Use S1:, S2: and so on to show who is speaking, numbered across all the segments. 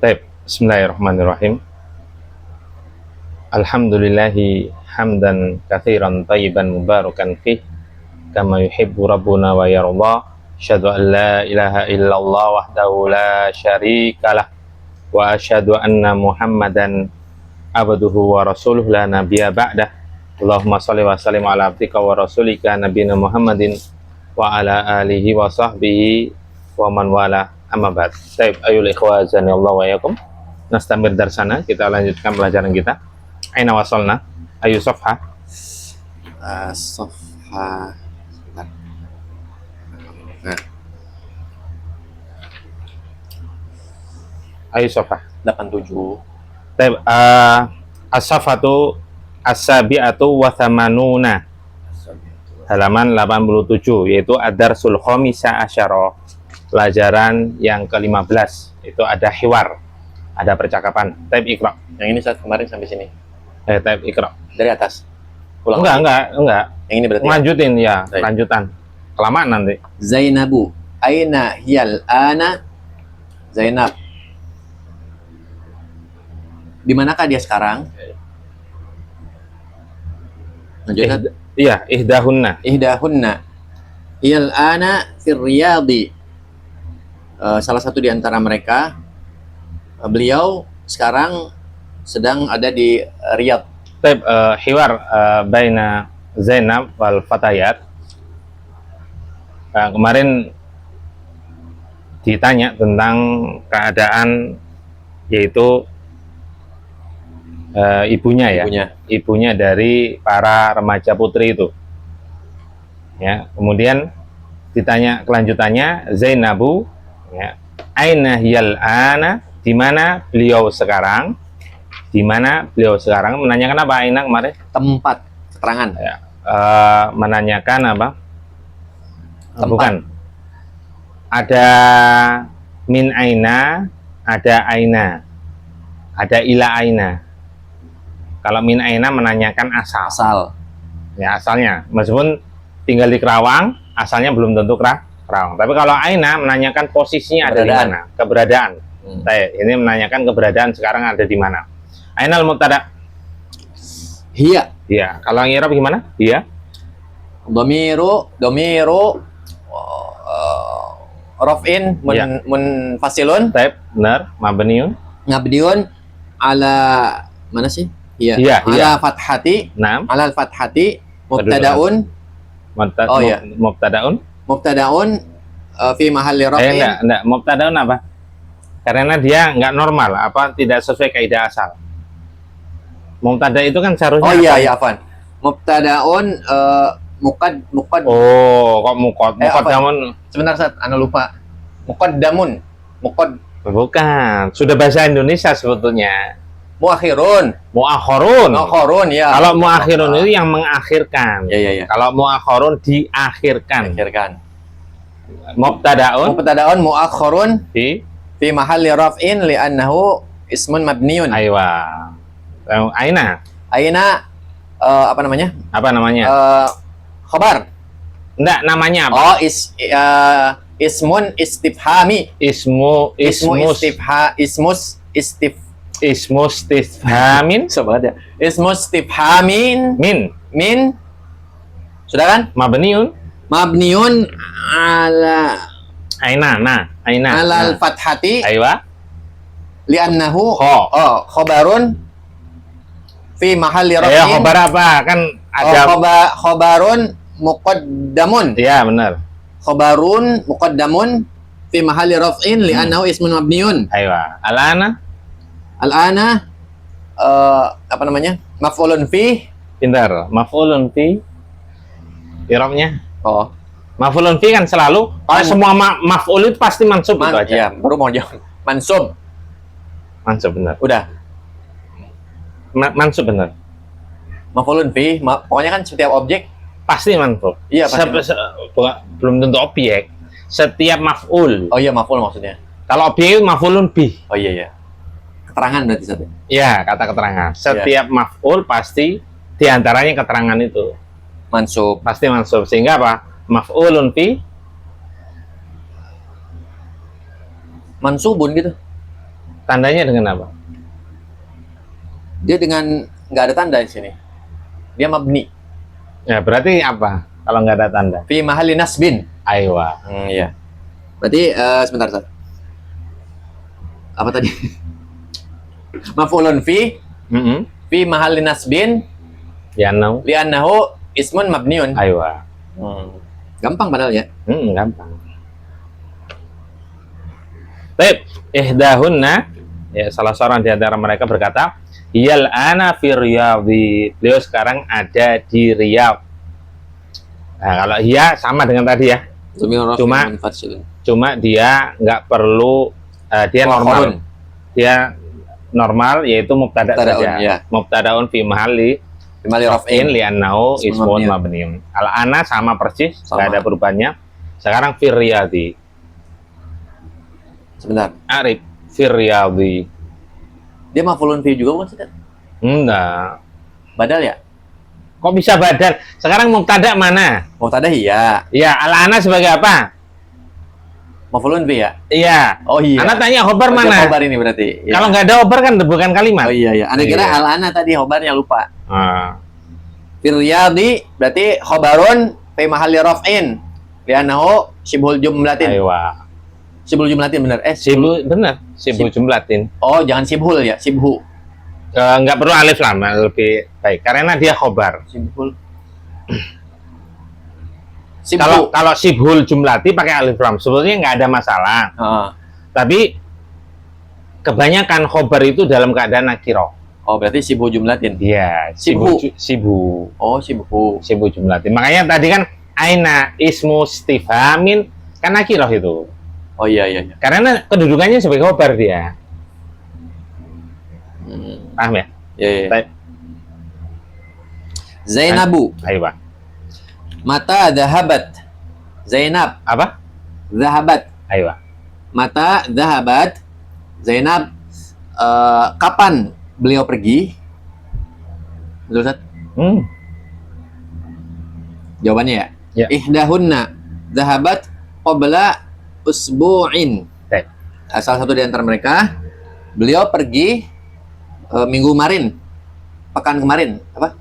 S1: Baik, bismillahirrahmanirrahim. Alhamdulillahi hamdan katsiran thayyiban mubarakan fih kama yuhibbu rabbuna wa yarda. Asyhadu an la ilaha illallah wahdahu la syarikalah wa asyhadu anna Muhammadan abduhu wa rasuluh la nabiyya ba'dah. Allahumma shalli wa sallim ala abdika wa rasulika nabiyina Muhammadin wa ala alihi wa sahbihi wa man wala, amma ba'd. Baik, ayul ikhwa azanillahu wa iyyakum. Nastamir darsana, kita lanjutkan pelajaran kita. Aina wasalna? Ayu safha?
S2: Safha. Sebentar. Nah,
S1: Ayu safha?
S2: 87.
S1: Baik, as-safhatu as-sabi'atu wa thamanuna. Halaman 87, yaitu ad-darsul khamisa asyara. Pelajaran yang ke-15, itu ada hiwar, ada percakapan. Type ikra.
S2: Yang ini saat kemarin sampai sini.
S1: Type ikra.
S2: Dari atas. Ulang
S1: Enggak.
S2: Yang ini berarti.
S1: Lanjutin ya,
S2: Baik.
S1: lanjutan. Kelamaan nanti.
S2: Zainabu, aina hiyal ana? Zainab, di manakah dia sekarang? Lanjutkan.
S1: Iya, ihdahunna.
S2: Ihdahunna hiyal ana fir riyadi. Salah satu di antara mereka, beliau sekarang sedang ada di Riyadh.
S1: Type hiwar baina Zainab wal fatayat. Kemarin ditanya tentang keadaan, yaitu ibunya ya, ibunya dari para remaja putri itu. Ya, kemudian ditanya kelanjutannya, Zainabu, ya, aina hiyal ana, di mana beliau sekarang? Di mana beliau sekarang? Menanyakan apa aina kemarin?
S2: Tempat, keterangan.
S1: Ya, menanyakan apa?
S2: Tempat.
S1: Bukan. Ada min aina, ada aina, ada ila aina. Kalau min aina menanyakan asal.
S2: Asal.
S1: Ya, asalnya. Meskipun tinggal di Kerawang, asalnya belum tentu Kerawang. Tapi kalau aina menanyakan posisinya ada di mana, keberadaan. Ini menanyakan keberadaan sekarang ada di mana. Ainal mubtada.
S2: Hiya.
S1: Iya. Kalau ngirab gimana? Iya.
S2: Domiru raf'in munfasilun.
S1: Taib, benar. Mabniun.
S2: Ngabdiun ala mana sih? Iya.
S1: Iya,
S2: Ala
S1: iya.
S2: fathati.
S1: Naam.
S2: Ala fathati mubtadaun. Oh iya. Mubtadaun fi mahalli raf'in.
S1: Enggak. Mubtadaun apa? Karena dia enggak normal, apa tidak sesuai kaidah asal. Mubtada itu kan seharusnya
S2: Oh iya,
S1: apa?
S2: ya afan. Mubtadaun muqad.
S1: Oh, kok muqaddamun?
S2: Sebentar Sat, anu lupa. Muqaddamun.
S1: Bukan. Sudah bahasa Indonesia sebetulnya.
S2: Muakhirun.
S1: Muakhirun.
S2: Ya.
S1: Kalau muakhirun itu yang mengakhirkan.
S2: Ya.
S1: Kalau muakhirun diakhirkan. Mubtadaun
S2: muakhirun fi mahalli raf'in li'annahu ismun mabniun.
S1: Aywa. Aina.
S2: Apa namanya?
S1: Apa namanya?
S2: Khabar.
S1: Enggak, namanya apa?
S2: Oh, ismun istifhami.
S1: Ismus istifhamin.
S2: Coba ada. Ismus istifhamin min. Sudah kan?
S1: Mabniun
S2: ala
S1: aina.
S2: ala al-fathati
S1: Aywa.
S2: li'annahu khabarun fi mahalli
S1: Ya,
S2: raf'in.
S1: khabar apa? Kan ada
S2: Khabarun muqaddamun.
S1: Ya, benar.
S2: Khabarun muqaddamun fi mahalli raf'in li'annahu ismun mabniun.
S1: Aywa. Alana.
S2: Al-ana apa namanya? Maf'ulun fi.
S1: Pintar. Maf'ulun fi. Irobnya.
S2: Oh,
S1: Maf'ulun fi kan selalu semua maf'ul itu pasti mansub itu aja.
S2: ya, baru mau jawab. Mansub.
S1: Mansub benar.
S2: Udah.
S1: Mansub benar.
S2: Maf'ulun fi, pokoknya kan setiap objek.
S1: Pasti mansub.
S2: Iya, pasti.
S1: Belum tentu objek. Setiap maf'ul.
S2: Oh iya, maf'ul maksudnya.
S1: Kalau objek itu maf'ulun bih.
S2: Oh iya. Keterangan berarti satu.
S1: Ya, kata keterangan. Setiap maf'ul pasti diantaranya keterangan itu.
S2: Mansub.
S1: Pasti mansub. Sehingga apa? Maf'ulun fi.
S2: Mansubun gitu.
S1: Tandanya dengan apa?
S2: Dia dengan nggak ada tanda di sini. Dia mabni.
S1: Ya, berarti apa? Kalau nggak ada tanda.
S2: Fi mahalli nasbin.
S1: Aywa.
S2: Iya. Berarti sebentar, Ustaz. Apa tadi? Maf'ulun fi mahalli nasbin
S1: Ya, no.
S2: li'annahu ismun mabniun.
S1: Aywa.
S2: Gampang padahal ya.
S1: Gampang. Baik, ihdahunna, ya, salah seorang di antara mereka berkata, "Iyal ana fi Riyadhi." Beliau sekarang ada di Riyadh. Nah, kalau iya sama dengan tadi ya. Cuma dia nggak perlu dia normal. Dia normal yaitu mubtada saja.
S2: Ya.
S1: Mubtadaun fi mahalli raf'in li'annahu ismun mabniun. Al-ana sama persis, nggak ada perubahannya. Sekarang fi Riyadhi.
S2: Sebentar.
S1: Arif fi Riyadhi.
S2: Dia maf'ulun fi juga bukan, Ustaz?
S1: Enggak.
S2: Badal ya?
S1: Kok bisa badal? Sekarang mubtada mana?
S2: Mubtada iya.
S1: Ya, al-ana sebagai apa?
S2: Maf'ulun fi ya?
S1: Iya.
S2: Oh iya.
S1: Ana tanya khobar mana?
S2: Khobar ini berarti. Ya.
S1: Kalau nggak ada khobar kan bukan kalimat.
S2: Oh iya iya. Anda kira
S1: Iya.
S2: al-ana tadi khobarnya lupa.
S1: Ah.
S2: Fil Riyadhi berarti khobarun fi mahalli raf'in li'annahu syibhul jumlatin.
S1: Aywa.
S2: Syibhul jumlatin benar.
S1: Sibhu benar. Sibhu jumlatin.
S2: Oh, jangan syibhul ya, syibhu.
S1: Nggak perlu alif lam, lebih baik karena dia khobar.
S2: Syibhul.
S1: Kalau sibhul jumlati pakai alif lam sebetulnya nggak ada masalah. Tapi kebanyakan khobar itu dalam keadaan nakiro.
S2: Oh, berarti syibhu jumlatin.
S1: Iya,
S2: Sibhu.
S1: sibhu.
S2: Oh, syibhu.
S1: Sibhu jumlatin. Makanya tadi kan aina ismu istifhamin kan nakiroh itu.
S2: Oh iya iya. Iya.
S1: Karena kedudukannya sebagai khobar dia. Paham ya?
S2: Iya iya.
S1: Baik.
S2: Zainabu.
S1: Ayo, Pak.
S2: Mata dhahabat. Zainab.
S1: Apa?
S2: Dhahabat.
S1: Ayo, Pak.
S2: Mata dhahabat. Zainab. Kapan beliau pergi? Betul, Ustaz? Jawabannya ya?
S1: Ya.
S2: Ihdahunna dhahabat qabla usbu'in.
S1: Baik.
S2: Salah satu di antara mereka, beliau pergi minggu kemarin, pekan kemarin, apa?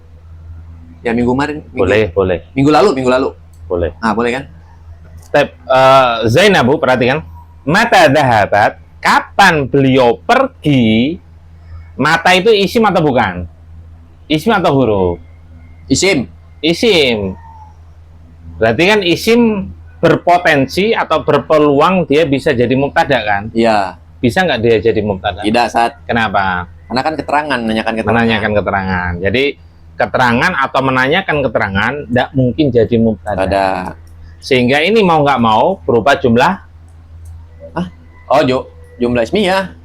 S2: Ya minggu kemarin.
S1: Boleh.
S2: Minggu lalu.
S1: Boleh.
S2: Ah, boleh kan?
S1: Zainabu, perhatikan. Mata dhahabat, kapan beliau pergi? Mata itu isim atau bukan? Isim atau huruf?
S2: Isim.
S1: Isim. Berarti kan isim berpotensi atau berpeluang dia bisa jadi mubtada kan?
S2: Iya.
S1: Bisa nggak dia jadi mubtada?
S2: Tidak, saat.
S1: Kenapa?
S2: Karena kan keterangan, menanyakan keterangan.
S1: Menanyakan keterangan. Jadi keterangan atau menanyakan keterangan tidak mungkin jadi mubtada.
S2: Ada.
S1: Sehingga ini mau nggak mau berupa jumlah.
S2: Oh, jumlah ismiyah.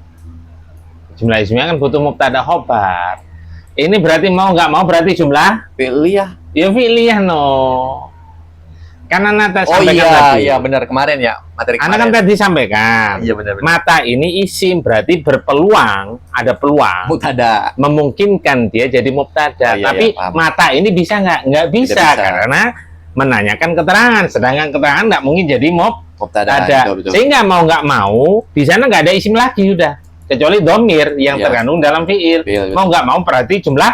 S1: Jumlah ismiyah kan butuh mubtada khobar. Ini berarti mau nggak mau berarti jumlah
S2: Fi'liyah.
S1: ya fi'liyah no. Karena Nata
S2: Oh
S1: sampaikan
S2: iya,
S1: tadi.
S2: iya benar kemarin ya, materi
S1: Anak
S2: kemarin.
S1: kan tadi sampaikan.
S2: Iya benar.
S1: Mata ini isim berarti berpeluang, ada peluang
S2: Mubtada.
S1: memungkinkan dia jadi mubtada.
S2: Oh, iya,
S1: Tapi
S2: iya, paham.
S1: mata ini bisa nggak? Nggak bisa,
S2: bisa.
S1: karena menanyakan keterangan. Sedangkan keterangan nggak mungkin jadi
S2: Mubtada.
S1: ada.
S2: Betul.
S1: Sehingga mau nggak mau di sana nggak ada isim lagi udah. Kecuali domir yang
S2: Iya.
S1: terkandung dalam fiil.
S2: Fiil, betul.
S1: Mau nggak mau berarti jumlah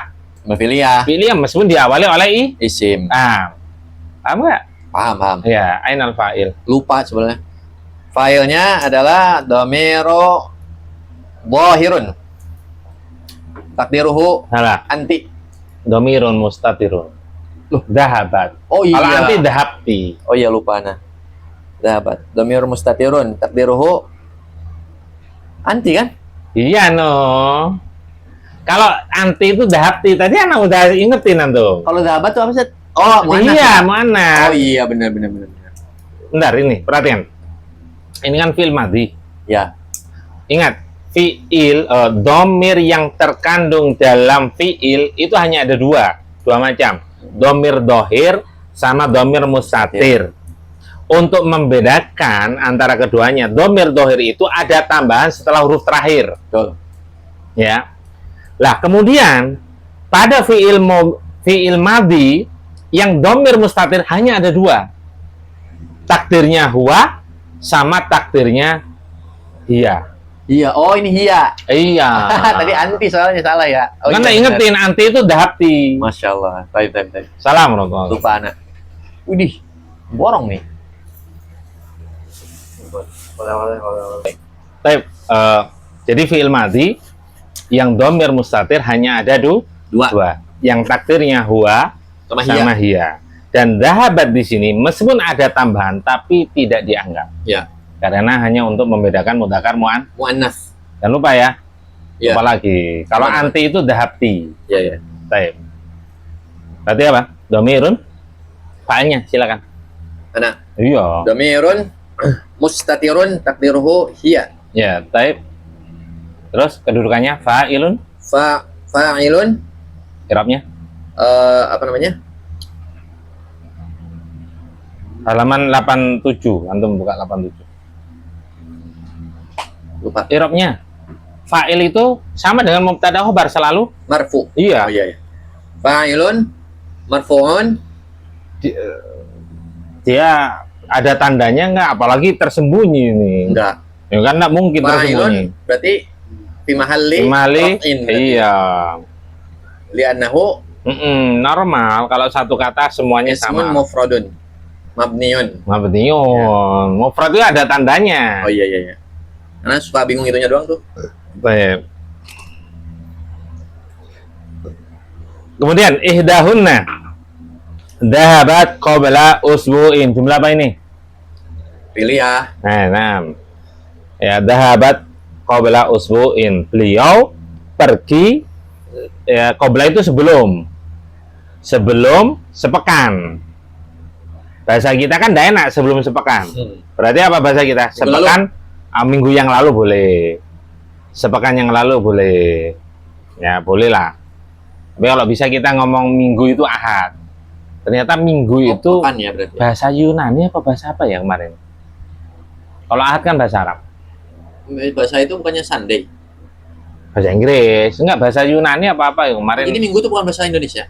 S2: Fi'liyah.
S1: fiil yang meskipun diawali oleh
S2: Isim.
S1: paham nggak?
S2: Paham.
S1: Ya, ainal fa'il.
S2: Lupa sebenarnya. Filenya adalah dhamiru dhahirun. Takdiruhu
S1: Salah.
S2: anti.
S1: Domirun mustatirun.
S2: Loh.
S1: Dahabat.
S2: Oh iya.
S1: Kalau anti dahabti.
S2: Oh iya lupa nah. Dahabat. Dhamiru mustatirun. Takdiruhu anti kan?
S1: Iya no. Kalau anti itu dahabti tadi anak udah ingetin antum.
S2: Kalau dahabat tuh apa sih? Oh, muannas.
S1: Iya, muannas.
S2: Oh iya benar.
S1: Bentar ini, perhatian. Ini kan fi'il madhi.
S2: Ya.
S1: Ingat, fi'il domir yang terkandung dalam fi'il itu hanya ada dua macam. Domir dohir sama domir mustatir. Untuk membedakan antara keduanya, domir dohir itu ada tambahan setelah huruf terakhir.
S2: Betul.
S1: Ya. Lah, kemudian pada fi'il madhi yang domir mustatir hanya ada dua. Takdirnya huwa sama takdirnya hiya.
S2: Iya, oh ini hiya.
S1: Iya.
S2: Tadi anti soalnya salah ya. Oh,
S1: Karena
S2: iya, benar.
S1: ingetin anti itu dahabti.
S2: Masya Allah. Baik.
S1: Salam warahmatullahi.
S2: Lupa anak. Widih, borong nih.
S1: Baik, jadi fi'il madhi yang domir mustatir hanya ada dua. Yang takdirnya huwa
S2: Sama hiya.
S1: sama hiya. Dan dahabat di sini meskipun ada tambahan tapi tidak dianggap.
S2: Ya.
S1: Karena hanya untuk membedakan mudzakkar
S2: Muannas.
S1: dan lupa ya.
S2: Ya.
S1: Lupa lagi. Kalau
S2: Gimana?
S1: anti itu dahabti.
S2: Ya.
S1: Baik. Berarti apa? Domirun. Fa'ilnya silakan.
S2: Anak.
S1: Iya.
S2: Domirun mustatirun takdiruhu hiya.
S1: Ya, baik. Terus kedudukannya fa'ilun,
S2: Fa'ilun
S1: i'rabnya
S2: apa namanya?
S1: halaman 87. Antum buka 87.
S2: Lupa.
S1: I'rabnya fa'il itu sama dengan mubtada khobar selalu.
S2: Marfu.
S1: Iya.
S2: Oh iya. Fa'ilun marfu'un.
S1: Dia ada tandanya nggak? Apalagi tersembunyi ini.
S2: Enggak.
S1: Ya kan nggak mungkin tersembunyi.
S2: Fa'ilun berarti fi mahalli
S1: Mali,
S2: raf'in berarti.
S1: iya.
S2: Li'annahu
S1: Normal kalau satu kata semuanya
S2: ismun
S1: sama.
S2: mufradun mabniun.
S1: Mabniun. Mufrad itu ada tandanya.
S2: Oh iya. Karena suka bingung itunya doang tuh.
S1: Baik. Kemudian ihdahunna dahabat qabla usbu'in. Jumlah apa ini?
S2: Pilih ya.
S1: Nah. Ya, dahabat qabla usbu'in. Beliau pergi ya, qabla itu sebelum sepekan. Bahasa kita kan tidak enak sebelum sepekan. Berarti apa bahasa kita?
S2: Minggu
S1: Sepekan, minggu yang lalu boleh. Sepekan yang lalu boleh. Ya, boleh lah. Tapi kalau bisa kita ngomong minggu itu ahad. Ternyata minggu itu
S2: Pekan ya berarti.
S1: bahasa Yunani apa bahasa apa ya kemarin? Kalau ahad kan bahasa Arab.
S2: Bahasa itu bukannya Sunday.
S1: Bahasa Inggris. Enggak, bahasa Yunani apa-apa ya kemarin.
S2: Jadi minggu itu bukan bahasa Indonesia.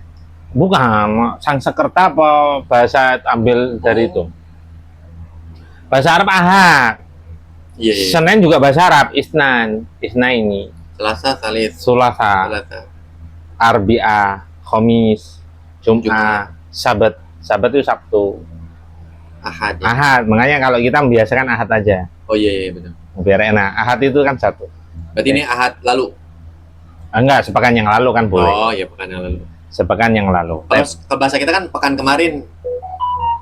S1: Bukan, Sanskerta apa bahasa ambil dari itu. Bahasa Arab ahad.
S2: Iya.
S1: Senin juga bahasa Arab, isnaini,
S2: Selasa, Salis,
S1: Sulasa,
S2: Selasa.
S1: Arbi'a, Khamis,
S2: Jumat.
S1: Jumat, Sabat. Sabat itu Sabtu.
S2: Ahad. Ya.
S1: Ahad, makanya kalau kita membiasakan ahad aja.
S2: Oh iya benar.
S1: Biar enak. Ahad itu kan satu.
S2: Berarti ini ahad lalu.
S1: Enggak, sepekan yang lalu kan boleh.
S2: Oh iya pekan yang lalu.
S1: Sepekan yang lalu.
S2: Kalau ke bahasa kita kan pekan kemarin.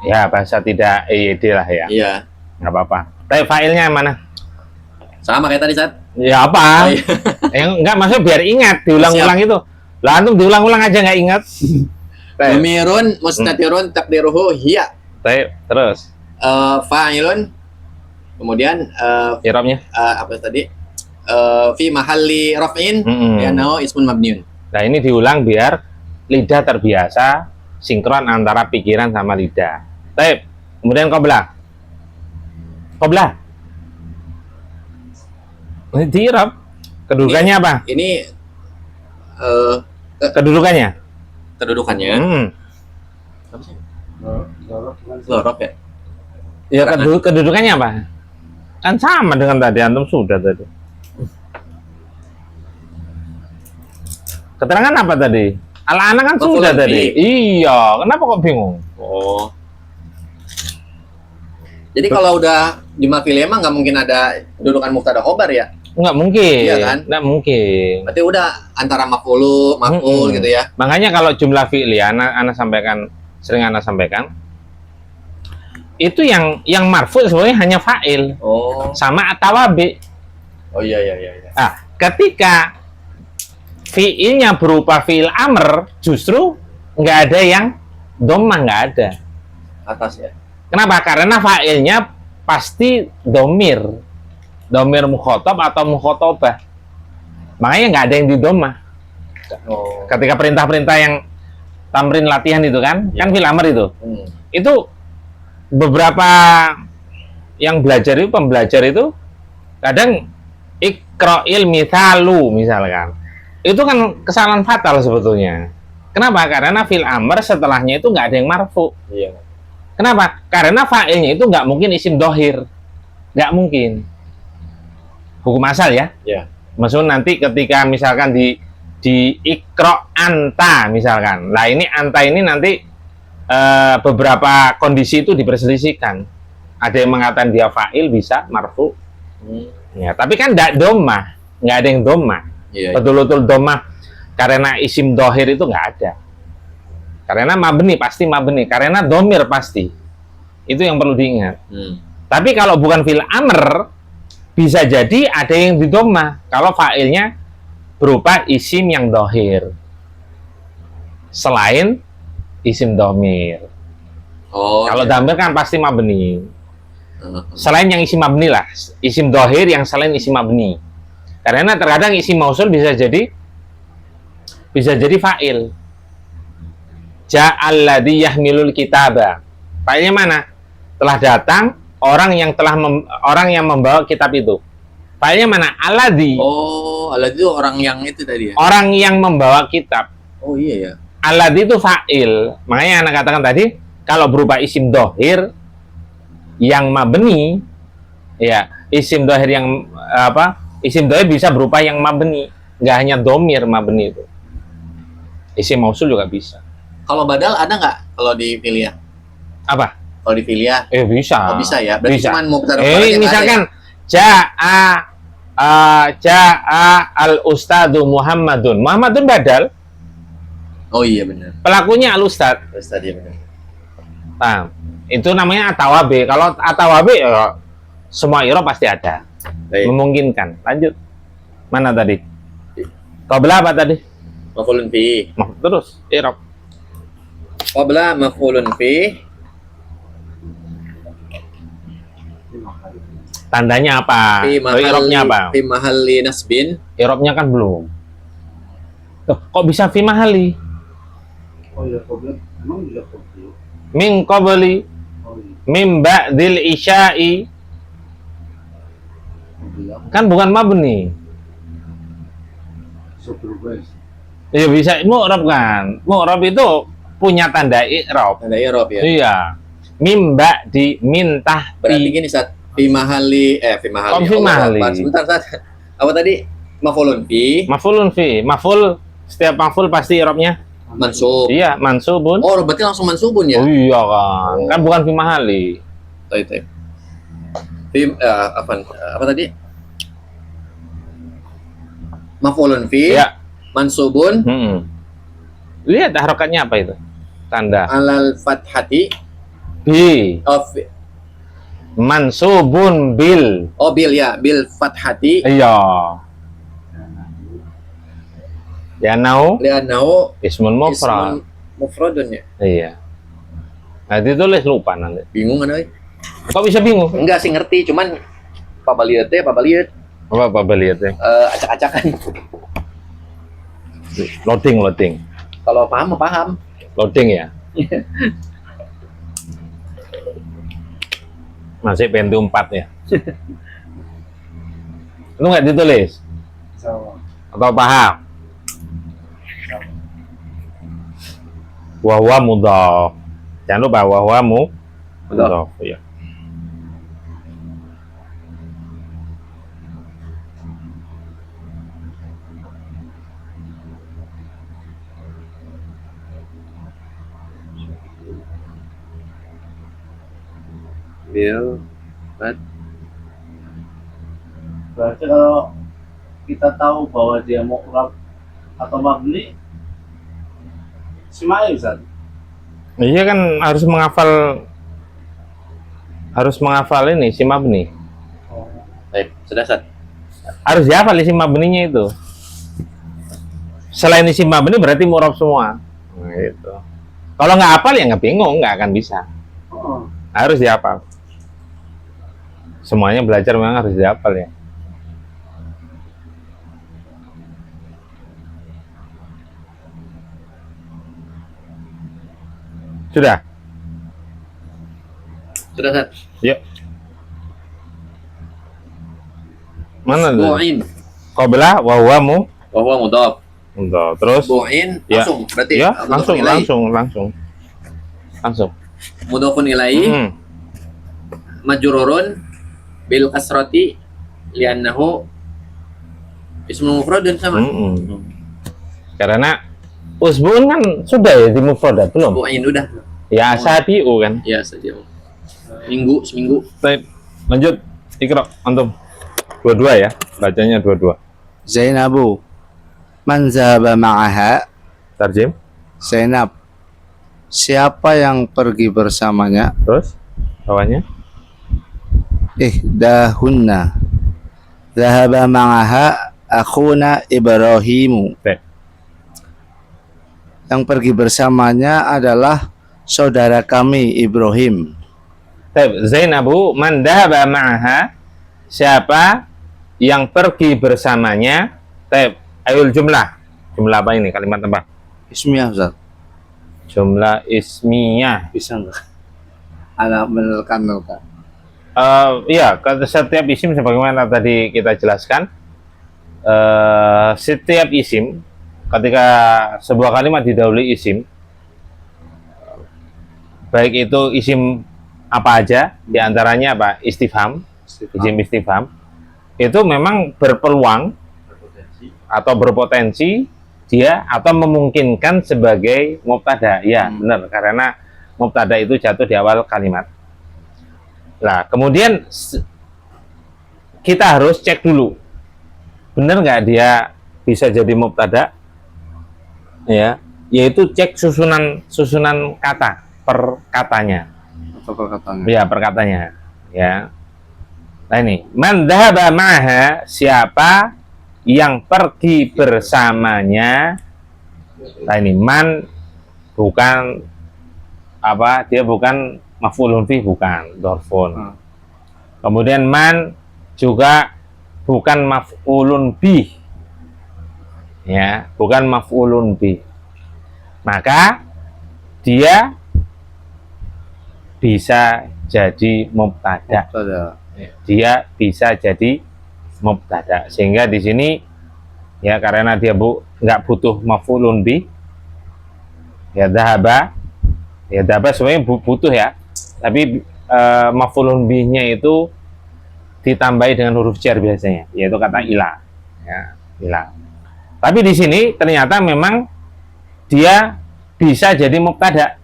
S1: Ya, bahasa tidak EYD lah ya.
S2: Iya.
S1: Nggak apa-apa. Tapi filenya mana?
S2: Sama kayak tadi saat.
S1: Ya apa?
S2: Oh, iya.
S1: Enggak, maksudnya biar ingat. Diulang-ulang itu. Lah, antum diulang-ulang aja nggak ingat.
S2: Domirun mustatirun takdiruhu hiya.
S1: Terus.
S2: Fa'ilun. Kemudian
S1: I'rabnya.
S2: apa tadi? Fi mahalli raf'in. Ya ismun mabniun.
S1: Nah, ini diulang biar lidah terbiasa sinkron antara pikiran sama lidah. Baik. Kemudian qabla. Ini di I'rab. Kedudukannya apa?
S2: Ini
S1: Kedudukannya.
S2: kedudukannya. Apa sih? Lorok ya?
S1: Ya, kedudukannya apa? Kan sama dengan tadi, antum sudah tadi. Keterangan apa tadi? Ala-anak kan
S2: Maf'ulun
S1: sudah tadi.
S2: bih.
S1: Iya, kenapa kok bingung?
S2: Oh. Jadi kalau udah jumlah fi'il emang nggak mungkin ada kedudukan mubtada khobar ya?
S1: Nggak mungkin.
S2: Iya kan?
S1: Nggak mungkin.
S2: Berarti udah antara maf'ul gitu ya.
S1: Makanya kalau jumlah fi'li anak sampaikan, sering anak sampaikan, itu yang marfu sebenarnya hanya fa'il
S2: Oh.
S1: sama atawabi.
S2: Oh iya.
S1: Nah, ketika fi'ilnya berupa fi'il amr, justru nggak ada yang dhammah, nggak ada.
S2: Atas ya.
S1: Kenapa? Karena fa'ilnya pasti domir mukhotob atau mukhotobah. Makanya nggak ada yang di dhammah.
S2: Oh.
S1: Ketika perintah-perintah yang tamrin latihan itu kan fi'il amr itu. Itu beberapa yang pembelajar itu kadang ikra'il mithalu misalkan. Itu kan kesalahan fatal sebetulnya. Kenapa? Karena fil amr setelahnya itu nggak ada yang marfu.
S2: Iya.
S1: Kenapa? Karena fa'ilnya itu nggak mungkin isim dohir. Nggak mungkin. hukum asal ya.
S2: Ya.
S1: Maksudnya nanti ketika misalkan di ikro anta misalkan. Nah ini anta ini nanti beberapa kondisi itu diperselisihkan. Ada yang mengatakan dia fa'il bisa marfu. Ya, tapi kan tidak domah, nggak ada yang domah.
S2: Iya.
S1: Betul-betul domah karena isim dohir itu nggak ada. Karena mabni pasti mabni, karena domir pasti. Itu yang perlu diingat. Tapi kalau bukan fil amr, bisa jadi ada yang didomah. Kalau fa'ilnya berupa isim yang dohir. Selain isim domir.
S2: Oh.
S1: Kalau
S2: iya.
S1: domir kan pasti mabni. Selain yang isim mabni lah, isim dohir yang selain isim mabni. Karena terkadang isim mausul bisa jadi fa'il. Ja'alladzi yahmilul kitaba. Fa'ilnya mana? Telah datang orang yang membawa kitab itu. Fa'ilnya mana? Alladzi.
S2: Oh, alladzi itu orang yang itu tadi ya.
S1: Orang yang membawa kitab.
S2: Oh iya ya.
S1: Alladzi itu fa'il. Makanya anak katakan tadi, kalau berupa isim dohir yang mabni, ya isim dohir yang isim dohir bisa berupa yang mabni, nggak hanya domir mabni itu. Isim mausul juga bisa.
S2: Kalau badal ada nggak kalau di filia?
S1: Apa?
S2: Kalau di filia?
S1: Bisa.
S2: Oh, bisa ya. Berarti
S1: Bisa.
S2: cuma mubtada
S1: Misalkan ja'a al ustadu Muhammadun. Muhammadun badal.
S2: Oh iya benar.
S1: Pelakunya al ustad.
S2: Terus tadi benar.
S1: Nah, itu namanya atawabe. Kalau atawabe ya semua irob pasti ada.
S2: Baik.
S1: Memungkinkan. Lanjut. Mana tadi? Qabla apa tadi?
S2: Maf'ulun fi.
S1: Terus irob.
S2: Qabla maf'ulun fi.
S1: Tandanya apa?
S2: Fi
S1: Irobnya apa?
S2: Fi mahalli nasbin.
S1: Irobnya kan belum. Tuh, kok bisa fi mahali?
S3: Oh iya, problem. Emang bisa problem.
S1: Min qabli
S3: Oh iya,
S1: min ba'dil isya'i.
S3: problem.
S1: Kan bukan mabni.
S3: Supervise.
S1: Ya bisa mu'rab kan. Mu'rab itu punya tanda i'rab.
S2: Ada i'rab ya.
S1: Iya. Min ba'di min
S2: Berarti
S1: tahti.
S2: gini saat fi mahalli fi mahalli.
S1: Oh, fi
S2: Allah
S1: mahalli.
S2: Akbar. Sebentar saat. Apa tadi? Maf'ulun fi.
S1: Maf'ulun fi. Maf'ul, setiap maf'ul pasti i'rabnya.
S2: Mansub.
S1: Iya, mansubun.
S2: Oh, berarti langsung mansubun ya?
S1: Oh iya kan.
S2: Oh.
S1: Kan bukan fi mahali.
S2: Taib. Fi apa tadi? Maf'ulun fi.
S1: Iya.
S2: Mansubun
S1: Lihat harokatnya apa itu? Tanda.
S2: alal fathati.
S1: Bi.
S2: Oh, fi-
S1: Mansubun bil.
S2: oh bil ya, bil fathati.
S1: Iya. Ya nau
S2: Li'annahu
S1: ismun mufrad.
S2: ismun mufradun ya.
S1: Iya. Nah, ditulis lupa nanti.
S2: Bingung kan euy?
S1: Kok bisa bingung?
S2: Enggak sih ngerti, cuman pabalieu
S1: Apa lihat ya?
S2: acak-acakan.
S1: Loading.
S2: Kalau paham mah paham.
S1: Loading ya. Masih Pentium 4 ya. Lu nggak ditulis?
S3: Sama.
S1: Atau paham? Wahwa mudhaf. Jangan lupa wahwa mudhaf. Ya.
S2: Bil
S3: Berarti kalau kita tahu bahwa dia mau urab atau mabni, Ismail Ustaz.
S1: Iya kan harus menghafal ini si mabni.
S3: Oh.
S2: Baik, sudah Sat.
S1: Harus dihafal isi mabninya itu. Selain isi mabni berarti murab semua. Nah, gitu. Kalau nggak hafal ya nggak bingung, nggak akan bisa.
S3: Oh.
S1: Harus dihafal. Semuanya belajar memang harus dihafal ya. Sudah?
S2: Sudah Sat.
S1: Yuk. Mana tuh?
S2: Bu'in.
S1: Qabla wa huwa
S2: Wa huwa mudhaf.
S1: Terus
S2: Bu'in
S1: Ya.
S2: langsung berarti
S1: ya
S2: mudhafun ilaihi.
S1: langsung.
S2: Mudhafun ilaihi majrurun bil kasrati li'annahu Ismul mufradun sama.
S1: Karena usbun kan sudah ya di mufradat belum?
S2: Bu'in udah.
S1: Ya sabiu kan.
S2: Ya saja. Minggu, seminggu.
S1: Baik, lanjut. Ikra antum. Dua-dua ya, bacanya dua-dua.
S3: Zainabu man zahaba ma'aha.
S1: Tarjim.
S3: Zainab, siapa yang pergi bersamanya?
S1: Terus bawahnya.
S3: Ihdahunna zahaba ma'aha akhuna Ibrahimu.
S1: Baik.
S3: Yang pergi bersamanya adalah saudara kami Ibrahim.
S1: Baik, Zainabu man dhahaba ma'aha, siapa yang pergi bersamanya. Baik, ayul jumlah. Jumlah apa ini? Kalimat apa?
S3: Ismiyah, Ustaz.
S1: Jumlah ismiyah.
S3: Bisa enggak? Ada menerkan.
S1: Iya, setiap isim sebagaimana tadi kita jelaskan, setiap isim ketika sebuah kalimat didahului isim, baik itu isim apa aja, diantaranya apa? Istifham, isim istifham, itu memang berpeluang atau berpotensi dia atau memungkinkan sebagai mubtada. Ya, benar, karena mubtada itu jatuh di awal kalimat. Nah, kemudian kita harus cek dulu, benar nggak dia bisa jadi mubtada, ya, yaitu cek susunan kata per katanya.
S3: Atau perkataannya.
S1: Ya, perkatanya. Ya. Nah ini, man dhahaba ma'aha, siapa yang pergi bersamanya. Nah ini, man bukan apa? Dia bukan maf'ulun fi, bukan dorfun. Kemudian man juga bukan maf'ulun bi. Ya, bukan maf'ulun bi. Maka dia bisa jadi mubtada. Dia bisa jadi mubtada. Sehingga di sini ya karena dia nggak butuh maf'ulun bi. Ya dhahaba. Ya dhahaba sebenarnya butuh ya. Tapi maf'ulun bih-nya itu ditambahi dengan huruf jar biasanya, yaitu kata ila. Ya, ila. Tapi di sini ternyata memang dia bisa jadi mubtada.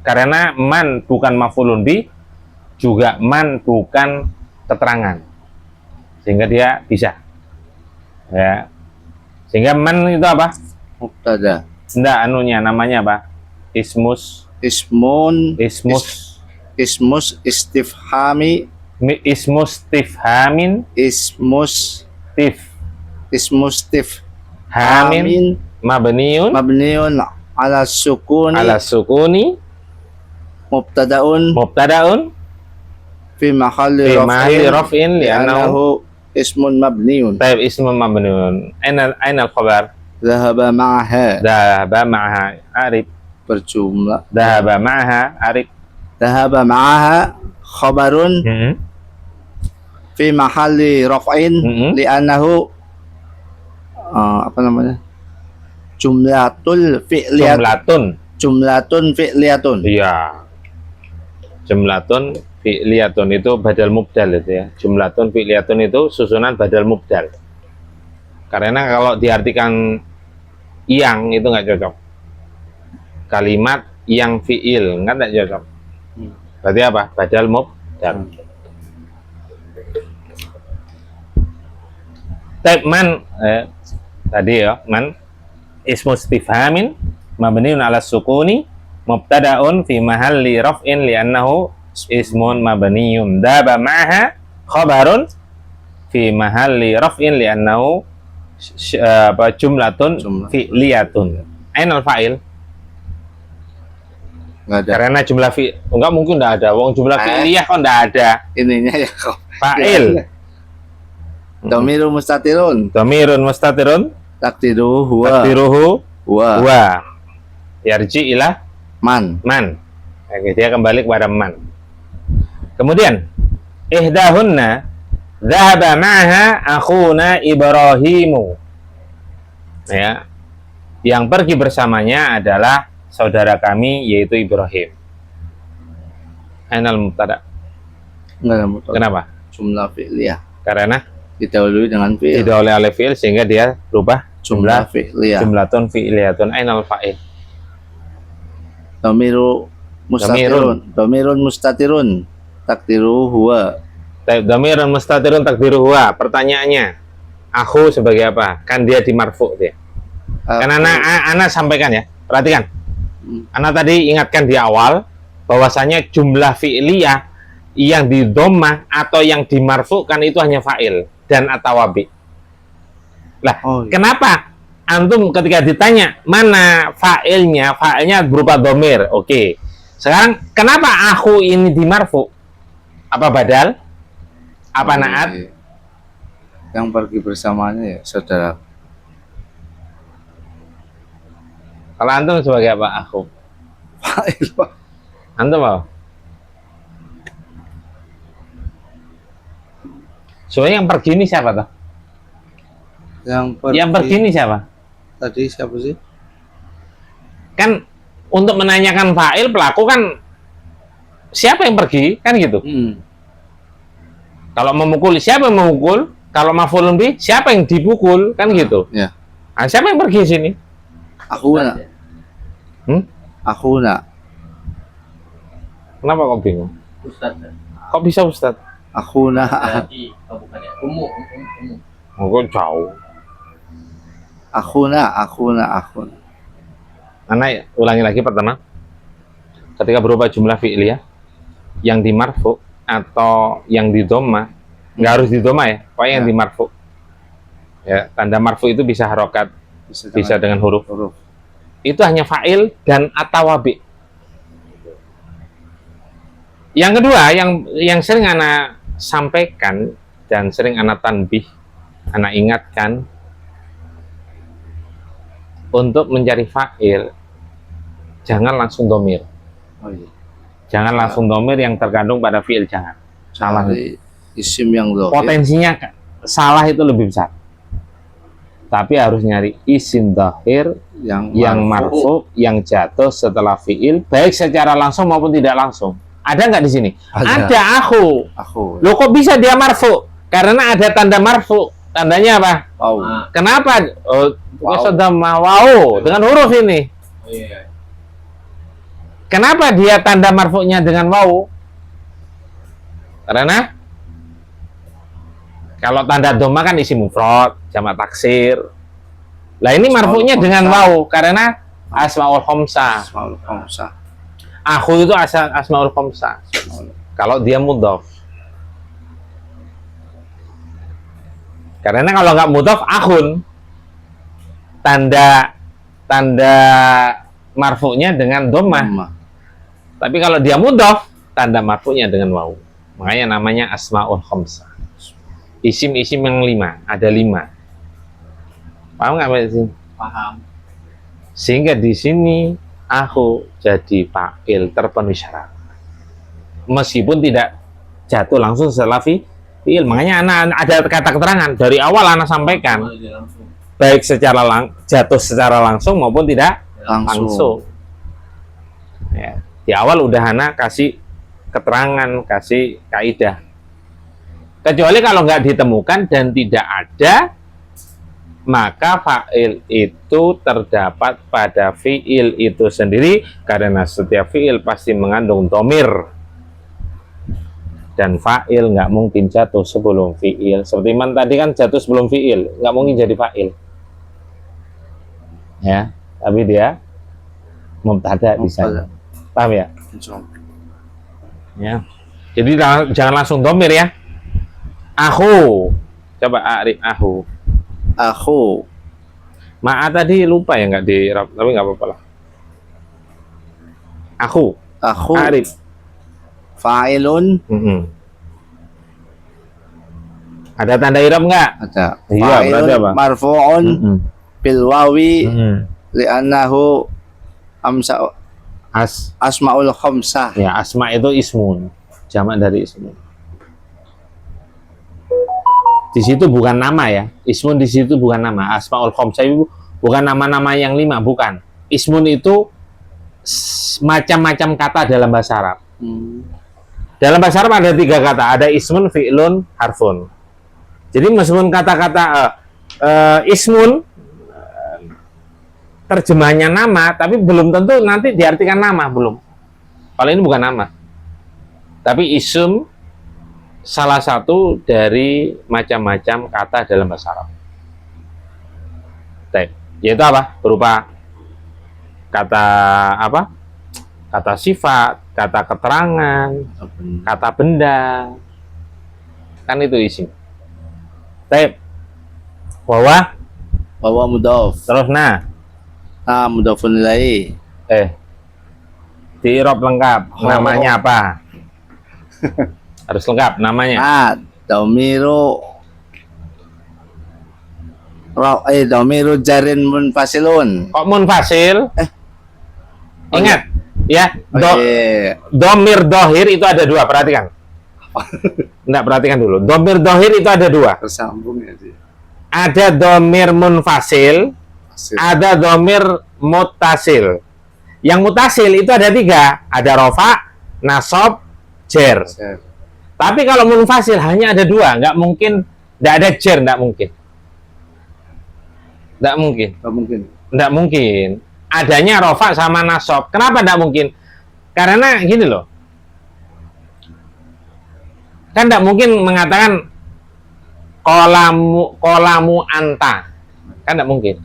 S1: Karena man bukan maf'ulun bih, juga man bukan keterangan, sehingga dia bisa, ya. Sehingga man itu apa?
S3: Mubtada.
S1: Enggak, anunya namanya apa? Ismus
S3: istifhami
S1: istifhamin istifhamin mabniun
S3: ala sukuni
S1: mubtadaun
S3: fi mahalli
S1: raf'in li'annahu
S3: ismun mabniun.
S1: Taib ismun mabniun. Aina al-khabar?
S3: Dhahaba ma'aha
S1: arif.
S3: Berjumlah.
S1: Dhahaba ma'aha arif.
S3: Dhahaba ma'aha khabarun fi mahalli raf'in li'annahu apa namanya? Jumlatun fi'liyatun.
S1: Iya. Jumlatun fi'liyatun itu badal mubdal itu ya. Jumlatun fi'liyatun itu susunan badal mubdal. Karena kalau diartikan yang itu nggak cocok. Kalimat yang fi'il nggak cocok. Berarti apa? Badal mubdal. Type man tadi ya, man ismu istifhamin mabniun ala sukuni mubtada'un fi mahalli raf'in li'annahu ismun mabniyun. Dhaba ma'aha khabarun fi mahalli raf'in li'annahu jumlatun fi'liyatun. Aina al-fa'il?
S3: Enggak ada.
S1: Karena jumlah enggak mungkin enggak ada. Wong jumlah fi'liyah kok enggak ada.
S3: Ininya ya kok.
S1: Fa'il.
S3: Dhamirun mustatirun.
S1: Dhamirun mustatirun.
S3: Takdiruhu
S1: huwa. Yarji ila
S3: man.
S1: Oke, dia kembali kepada man. Kemudian ihdahunna dhahaba ma'aha akhuna Ibrahimu. Ya. Yang pergi bersamanya adalah saudara kami yaitu Ibrahim. Ainal mubtada.
S3: Enggak ada mubtada.
S1: Kenapa?
S3: Jumlah fi'liyah.
S1: Karena
S3: didahului dengan fi'il.
S1: didahului oleh fi'il sehingga dia berubah
S3: Jumlah fi'liyah.
S1: jumlatun fi'liyatun. Ainal fa'il?
S3: Dhamiru mustatirun. Dhamirun mustatirun. Takdiru huwa.
S1: Dhamirun mustatirun takdiru huwa. Pertanyaannya, aku sebagai apa? Kan dia di marfu dia. Kan ana sampaikan ya. Perhatikan. Ana tadi ingatkan di awal bahwasanya jumlah fi'liyah yang di dhammah atau yang dimarfukan itu hanya fa'il dan atawabi. Lah, kenapa antum ketika ditanya mana fa'ilnya, fa'ilnya berupa dhamir. Oke. Sekarang kenapa aku ini dimarfu? Apa badal? Apa naat?
S3: Yang pergi bersamanya ya saudara.
S1: Kalau antum sebagai apa? Aku.
S3: Fa'il, Pak.
S1: Antum apa? Soalnya yang pergi ini siapa toh? Yang pergi ini siapa?
S3: Tadi siapa sih?
S1: Kan untuk menanyakan fa'il, pelaku kan siapa yang pergi? Kan gitu. Kalau memukul, siapa yang memukul? Kalau maf'ulun bih, siapa yang dipukul? Kan gitu.
S3: Ya.
S1: Nah, siapa yang pergi sini?
S3: Aku nak. Aku nak.
S1: Kenapa kok bingung?
S4: Ustaz.
S1: Kok bisa Ustaz?
S3: Aku nak.
S4: Jadi bukan ya. Umum.
S1: Kok jauh.
S3: Aku nak.
S1: Anak ulangi lagi pertama. Ketika berubah jumlah fi'liyah yang di marfu atau yang di dhamma, nggak harus di dhamma ya, pokoknya yang di marfu. Ya, tanda marfu itu bisa harokat, bisa dengan huruf. Itu hanya fa'il dan atawabi. Yang kedua, yang sering anak sampaikan dan sering anak tanbih, anak ingatkan, untuk mencari fa'il jangan langsung dhamir. Jangan langsung dhamir yang terkandung pada fi'il, jangan. Salah.
S3: Isim yang dhamir.
S1: Potensinya salah itu lebih besar. Tapi harus nyari isim dhahir yang marfu, yang jatuh setelah fi'il, baik secara langsung maupun tidak langsung. Ada nggak di sini? Ada aku. Loh, kok bisa dia marfu? Karena ada tanda marfu. Tandanya apa?
S3: Wow.
S1: Kenapa? Sudah wow dengan huruf ini. Kenapa dia tanda marfu'nya dengan waw? Karena kalau tanda dhamma kan isi mufrad, jamak taksir. Lah ini marfu'nya dengan waw karena asmaul khamsah. Aku itu asmaul khamsah. Kalau dia mudhaf. Karena kalau nggak mudhaf akhun, tanda marfu'nya dengan dhammah. Tapi kalau dia mudhaf, tanda marfu'nya dengan waw. Makanya namanya asmaul khamsah. Isim-isim yang 5, ada 5. Paham nggak Mbak sih?
S4: Paham.
S1: Sehingga di sini aku jadi fa'il terpenuhi syarat. Meskipun tidak jatuh langsung setelah fi'il. Makanya anak ada kata keterangan dari awal anak sampaikan. Baik secara jatuh secara langsung maupun tidak langsung. Ya, di awal udah anak kasih keterangan, kasih kaidah. Kecuali kalau nggak ditemukan dan tidak ada, maka fa'il itu terdapat pada fi'il itu sendiri, karena setiap fi'il pasti mengandung dhamir. Dan fa'il nggak mungkin jatuh sebelum fi'il. Seperti man tadi kan jatuh sebelum fi'il, nggak mungkin jadi fa'il. Ya, tapi dia mubtada di sana. Paham ya? Ya. Jadi jangan langsung dhamir ya. Aku. Coba arif aku.
S3: Aku.
S1: Ma'a tadi lupa ya nggak di tapi nggak apa-apa lah. Aku. Arif.
S3: Fa'ilun.
S1: Ada tanda i'rab nggak?
S3: Ada.
S1: Iya, berarti apa?
S3: Marfu'un bil wawi li'annahu asmaul khamsah.
S1: Ya, asma itu ismun. Jamak dari ismun. Di situ bukan nama ya. Ismun di situ bukan nama. Asmaul khamsah itu bukan nama-nama yang 5, bukan. Ismun itu macam-macam kata dalam bahasa Arab. Dalam bahasa Arab ada 3 kata. Ada ismun, fi'lun, harfun. Jadi meskipun kata-kata ismun terjemahnya nama, tapi belum tentu nanti diartikan nama, belum. Kalau ini bukan nama, tapi ism salah satu dari macam-macam kata dalam bahasa Arab. Baik, yaitu apa? Berupa kata apa? Kata sifat, kata keterangan, kata benda, kan itu isim. Baik,
S3: Bahwa mudhaf.
S1: terus nah,
S3: Mudhafun ilaihi.
S1: di Irob lengkap, namanya apa? Harus lengkap namanya.
S3: Dhamiru dhamiru jarin munfasilun.
S1: Kok munfasil? Ingat, ya, domir dohir itu ada dua, perhatikan. Enggak, perhatikan dulu. Domir dohir itu ada dua.
S3: Tersambung ya sih.
S1: Ada domir munfasil, ada domir mutasil. Yang mutasil itu ada tiga, ada rofa, nasob, jer. Tapi kalau munfasil hanya ada dua, nggak mungkin, nggak ada jer, nggak mungkin. Nggak mungkin. Nggak mungkin. Adanya rofa sama nasob. Kenapa nggak mungkin? Karena gini loh. Kan nggak mungkin mengatakan kolamu anta. Kan nggak mungkin.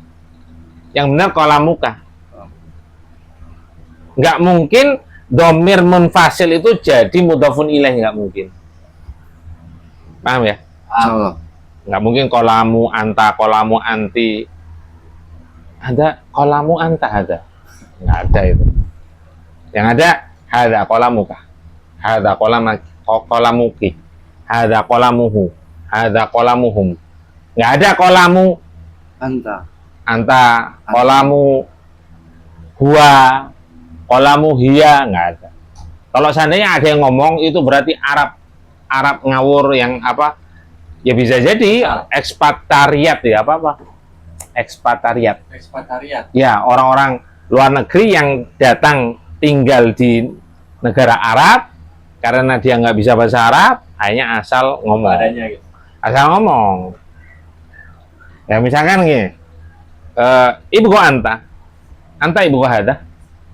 S1: Yang benar kolamuka. Nggak mungkin domir munfasil itu jadi mudhafun ilaih, nggak mungkin. Paham ya? Nggak mungkin kolamu anta, kolamu anti. Ada kolamu anta, ada. Nggak ada itu. Yang ada kolamuka, ada kolamuki, ada kolamuhu, ada kolamuhum. Nggak ada kolamu anta, kolamu huwa, kolamu hiya, nggak ada. Kalau seandainya ada yang ngomong itu berarti Arab ngawur yang apa? Ya bisa jadi ekspatariat ya, apa? Ekspatariat. Ya, orang-orang luar negeri yang datang tinggal di negara Arab karena dia nggak bisa bahasa Arab, hanya asal ngomong.
S4: Adanya gitu.
S1: Asal ngomong. Ya misalkan gini, ibu ko anta ibu ko hada,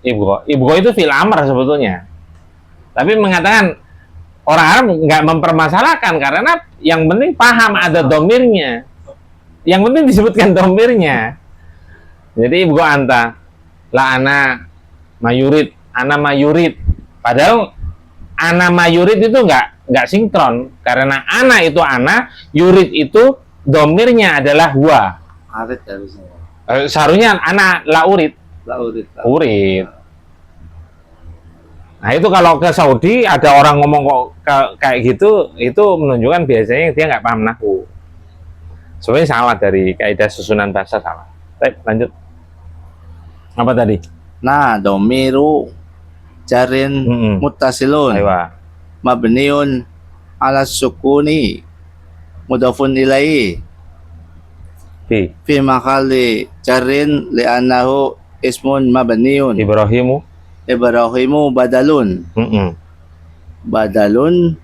S1: ibu ko itu fil amr sebetulnya. Tapi mengatakan orang Arab nggak mempermasalahkan karena yang penting paham ada domirnya. Yang penting disebutkan domirnya. Jadi ibu ko anta, la ana mayurid, ana mayurid. Padahal ana mayurid itu nggak sinkron karena ana itu ana, yurid itu domirnya adalah huwa.
S3: Arit harusnya.
S1: Seharusnya ana la urid. Urid. Nah itu kalau ke Saudi ada orang ngomong kok kayak gitu, itu menunjukkan biasanya dia nggak paham nahwu. Sebenarnya salah dari kaidah susunan bahasa, salah. Baik, lanjut. Apa tadi?
S3: Nah, domiru jarin muttasilun.
S1: Aywa.
S3: Mabniun ala sukuni mudhafun ilaihi fi mahalli jarin li'annahu ismun mabniun. Ibrahimu badalun. Badalun.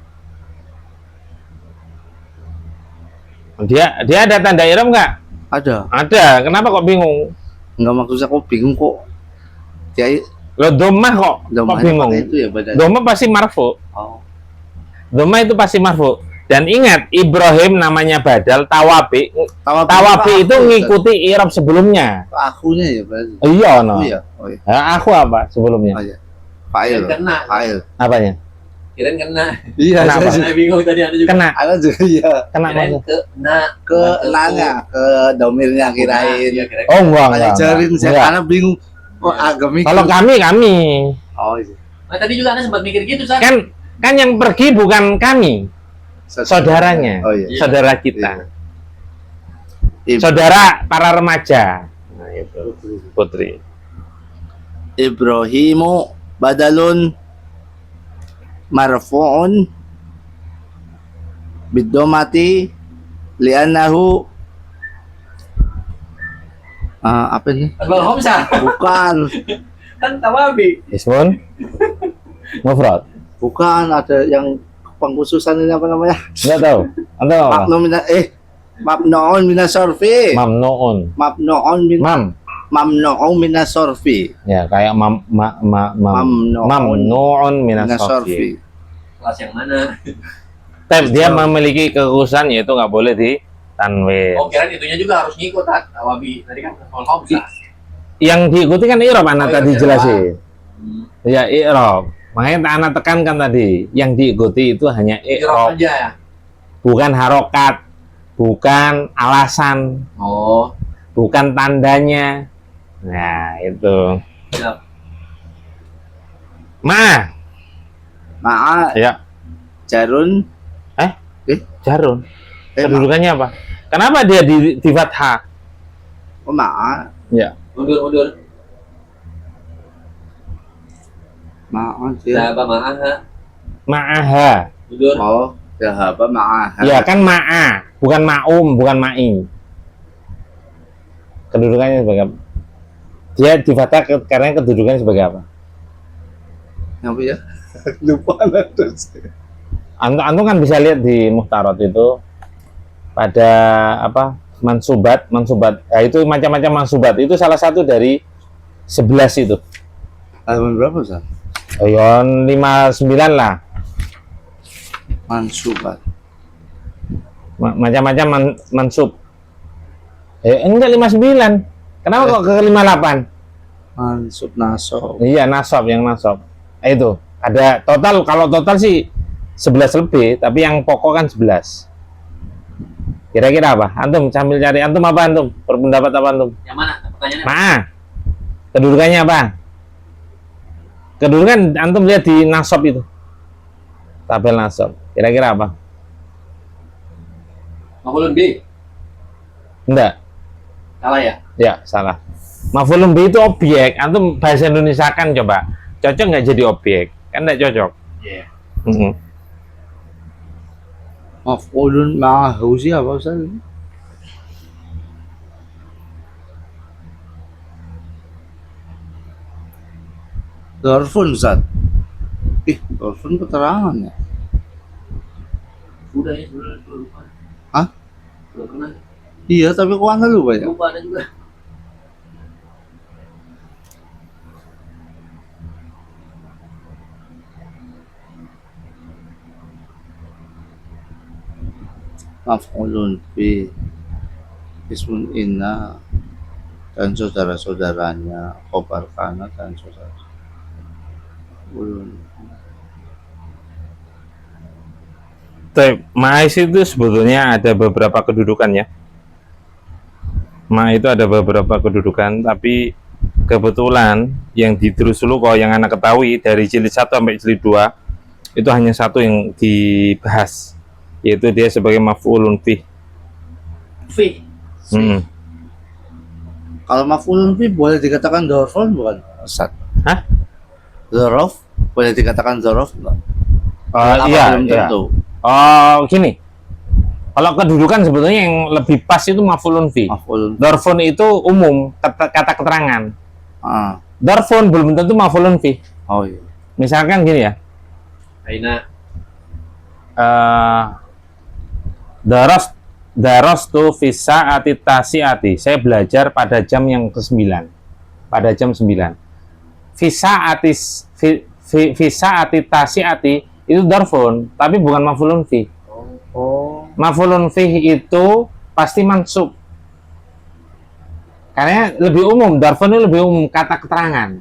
S1: Dia ada tanda i'rab nggak? Ada. Kenapa kok bingung?
S3: Enggak, maksud aku bingung kok. Dia
S1: Lo domah kok bingung?
S3: Itu ya badal.
S1: Domah pasti marfu.
S3: Oh.
S1: Domah itu pasti marfu. Dan ingat, Ibrahim namanya badal, tawabi itu ngikuti i'rab sebelumnya.
S3: Akunya ya berarti.
S1: Iya, no.
S3: Oh iya.
S1: Nah, aku apa sebelumnya?
S3: Oh iya. Fa'il. Fa'il.
S1: Apanya?
S4: Kirain kena.
S3: Iya,
S1: Kenapa?
S4: Saya bingung tadi ada juga.
S1: Kena.
S3: Ada juga iya.
S1: Kena
S4: Kirain
S1: maksud.
S3: Ke nanya, ke domirnya kirain.
S4: Iya, kirain.
S1: Oh, enggak.
S3: Jarin saya
S1: Enggak.
S3: karena bingung. Oh, agak mikir.
S1: Kalau kami.
S3: Oh iya.
S4: Nah, tadi juga Anda sempat mikir gitu, San.
S1: Kan yang pergi bukan kami, saudaranya.
S3: Oh iya.
S1: Saudara kita.
S3: Iya.
S1: Saudara para remaja. Nah, itu. Putri.
S3: Ibrahimu badalun marfu'un bidomati li'annahu apa ini?
S4: Bang Homsa.
S3: Bukan.
S4: Kan tawabi.
S1: Ismun mufrad.
S3: Bukan, ada yang pengkhususan ini apa namanya?
S1: Enggak tahu. Atau apa?
S3: Mabnu'un minas sorfi.
S1: Mamnuun.
S3: Mabnu'un min
S1: Mam.
S3: mamnu'un minas sorfi.
S1: Ya, kayak mamnuun minas
S3: Minas
S1: sorfi.
S3: sorfi.
S4: Kelas yang mana?
S1: Tapi dia memiliki kekhususan yaitu nggak boleh di tanwin.
S4: Oh, kirain itunya juga harus ngikut, Tawabi. Tadi kan kalau bisa.
S1: Yang diikuti kan i'rab anak
S4: Oh, iya,
S1: tadi
S4: iya.
S1: jelasin. Ya i'rab. Makanya anak tekankan tadi, yang diikuti itu hanya
S4: Irok
S1: i'rab,
S4: aja ya.
S1: bukan harokat, bukan alasan,
S4: Oh,
S1: bukan tandanya. Nah, itu.
S4: siap.
S1: Ma.
S3: Ma'a
S1: Ya,
S3: jarun.
S1: jarun.
S3: Ma-
S1: Kedudukannya apa? Kenapa dia di fathah?
S3: oh, ma'a.
S1: Ya.
S4: Mundur.
S3: Ma'a dia.
S4: Dahaba ma'aha.
S1: Ma'aha.
S4: Mundur.
S3: Oh, dahaba ma'aha.
S1: Ya kan ma'a, bukan ma'um, bukan ma'i. Kedudukannya sebagai apa? Dia di fathah karena kedudukannya sebagai apa?
S3: Apa ya? Lupa lah terus.
S1: Antum kan bisa lihat di Muhtarat itu pada apa? Mansubat. Nah, itu macam-macam mansubat. Itu salah satu dari 11 itu.
S3: Halaman berapa, Ustaz?
S1: Ayon 59 lah.
S3: Mansubat.
S1: Macam-macam mansub. Enggak 59. Kenapa kok ke 58?
S3: Mansub nasab.
S1: Iya, nasab, yang nasab. Itu ada total, kalau total sih 11 lebih, tapi yang pokok kan 11. Kira-kira apa? Antum sambil cari, antum apa antum? Berpendapat apa antum?
S4: Yang mana? Pertanyaannya.
S1: Ma'a. Kedudukannya apa? Kedudukan antum lihat di nasab itu. Tabel nasab. Kira-kira apa?
S4: Maf'ulun bi.
S1: Enggak.
S4: Salah ya?
S1: Ya, salah. Maf'ulun bi itu objek. Antum bahasa Indonesia kan coba. Cocok nggak jadi objek? Kan enggak cocok.
S4: Iya.
S3: Maf'ulun ma'ahu siapa, Ustaz? Dorfun, Ustaz. Dorfun keterangan ya.
S4: Udah ya, sudah lupa.
S3: Hah?
S4: Belum pernah.
S3: Iya, tapi kok anda lupa ya?
S4: Lupa ada juga.
S3: Maf'ulun fi ismun inna dan saudara-saudaranya, khobar kana dan saudara. Maf'ulun.
S1: Ma'is itu sebetulnya ada beberapa kedudukannya. Ma itu ada beberapa kedudukan, tapi kebetulan yang di Drusuluko yang anak ketahui dari jilid 1 sampai jilid 2 itu hanya satu yang dibahas, yaitu dia sebagai maf'ulun fi.
S4: Fi.
S3: Kalau maf'ulun fi boleh dikatakan dorfun bukan, Ustaz?
S1: Hah?
S3: Dzaraf boleh dikatakan dzaraf enggak?
S1: Iya,
S3: Belum
S1: iya.
S3: tentu.
S1: Oh, gini. Kalau kedudukan sebetulnya yang lebih pas itu maf'ulun fi.
S3: Maf'ulun.
S1: Dorfun itu umum, kata keterangan.
S3: Ah.
S1: Dorfun belum tentu maf'ulun fi.
S3: Oh iya.
S1: Misalkan gini ya.
S4: Aina.
S1: Daros tu visa atitasiati. Saya belajar pada jam yang ke-9. Pada jam 9. Visa atitasiati itu dorfun, tapi bukan maf'ulun fi.
S3: Oh.
S1: Maf'ulun fi itu pasti mansub. Karena lebih umum, dorfun itu lebih umum, kata keterangan.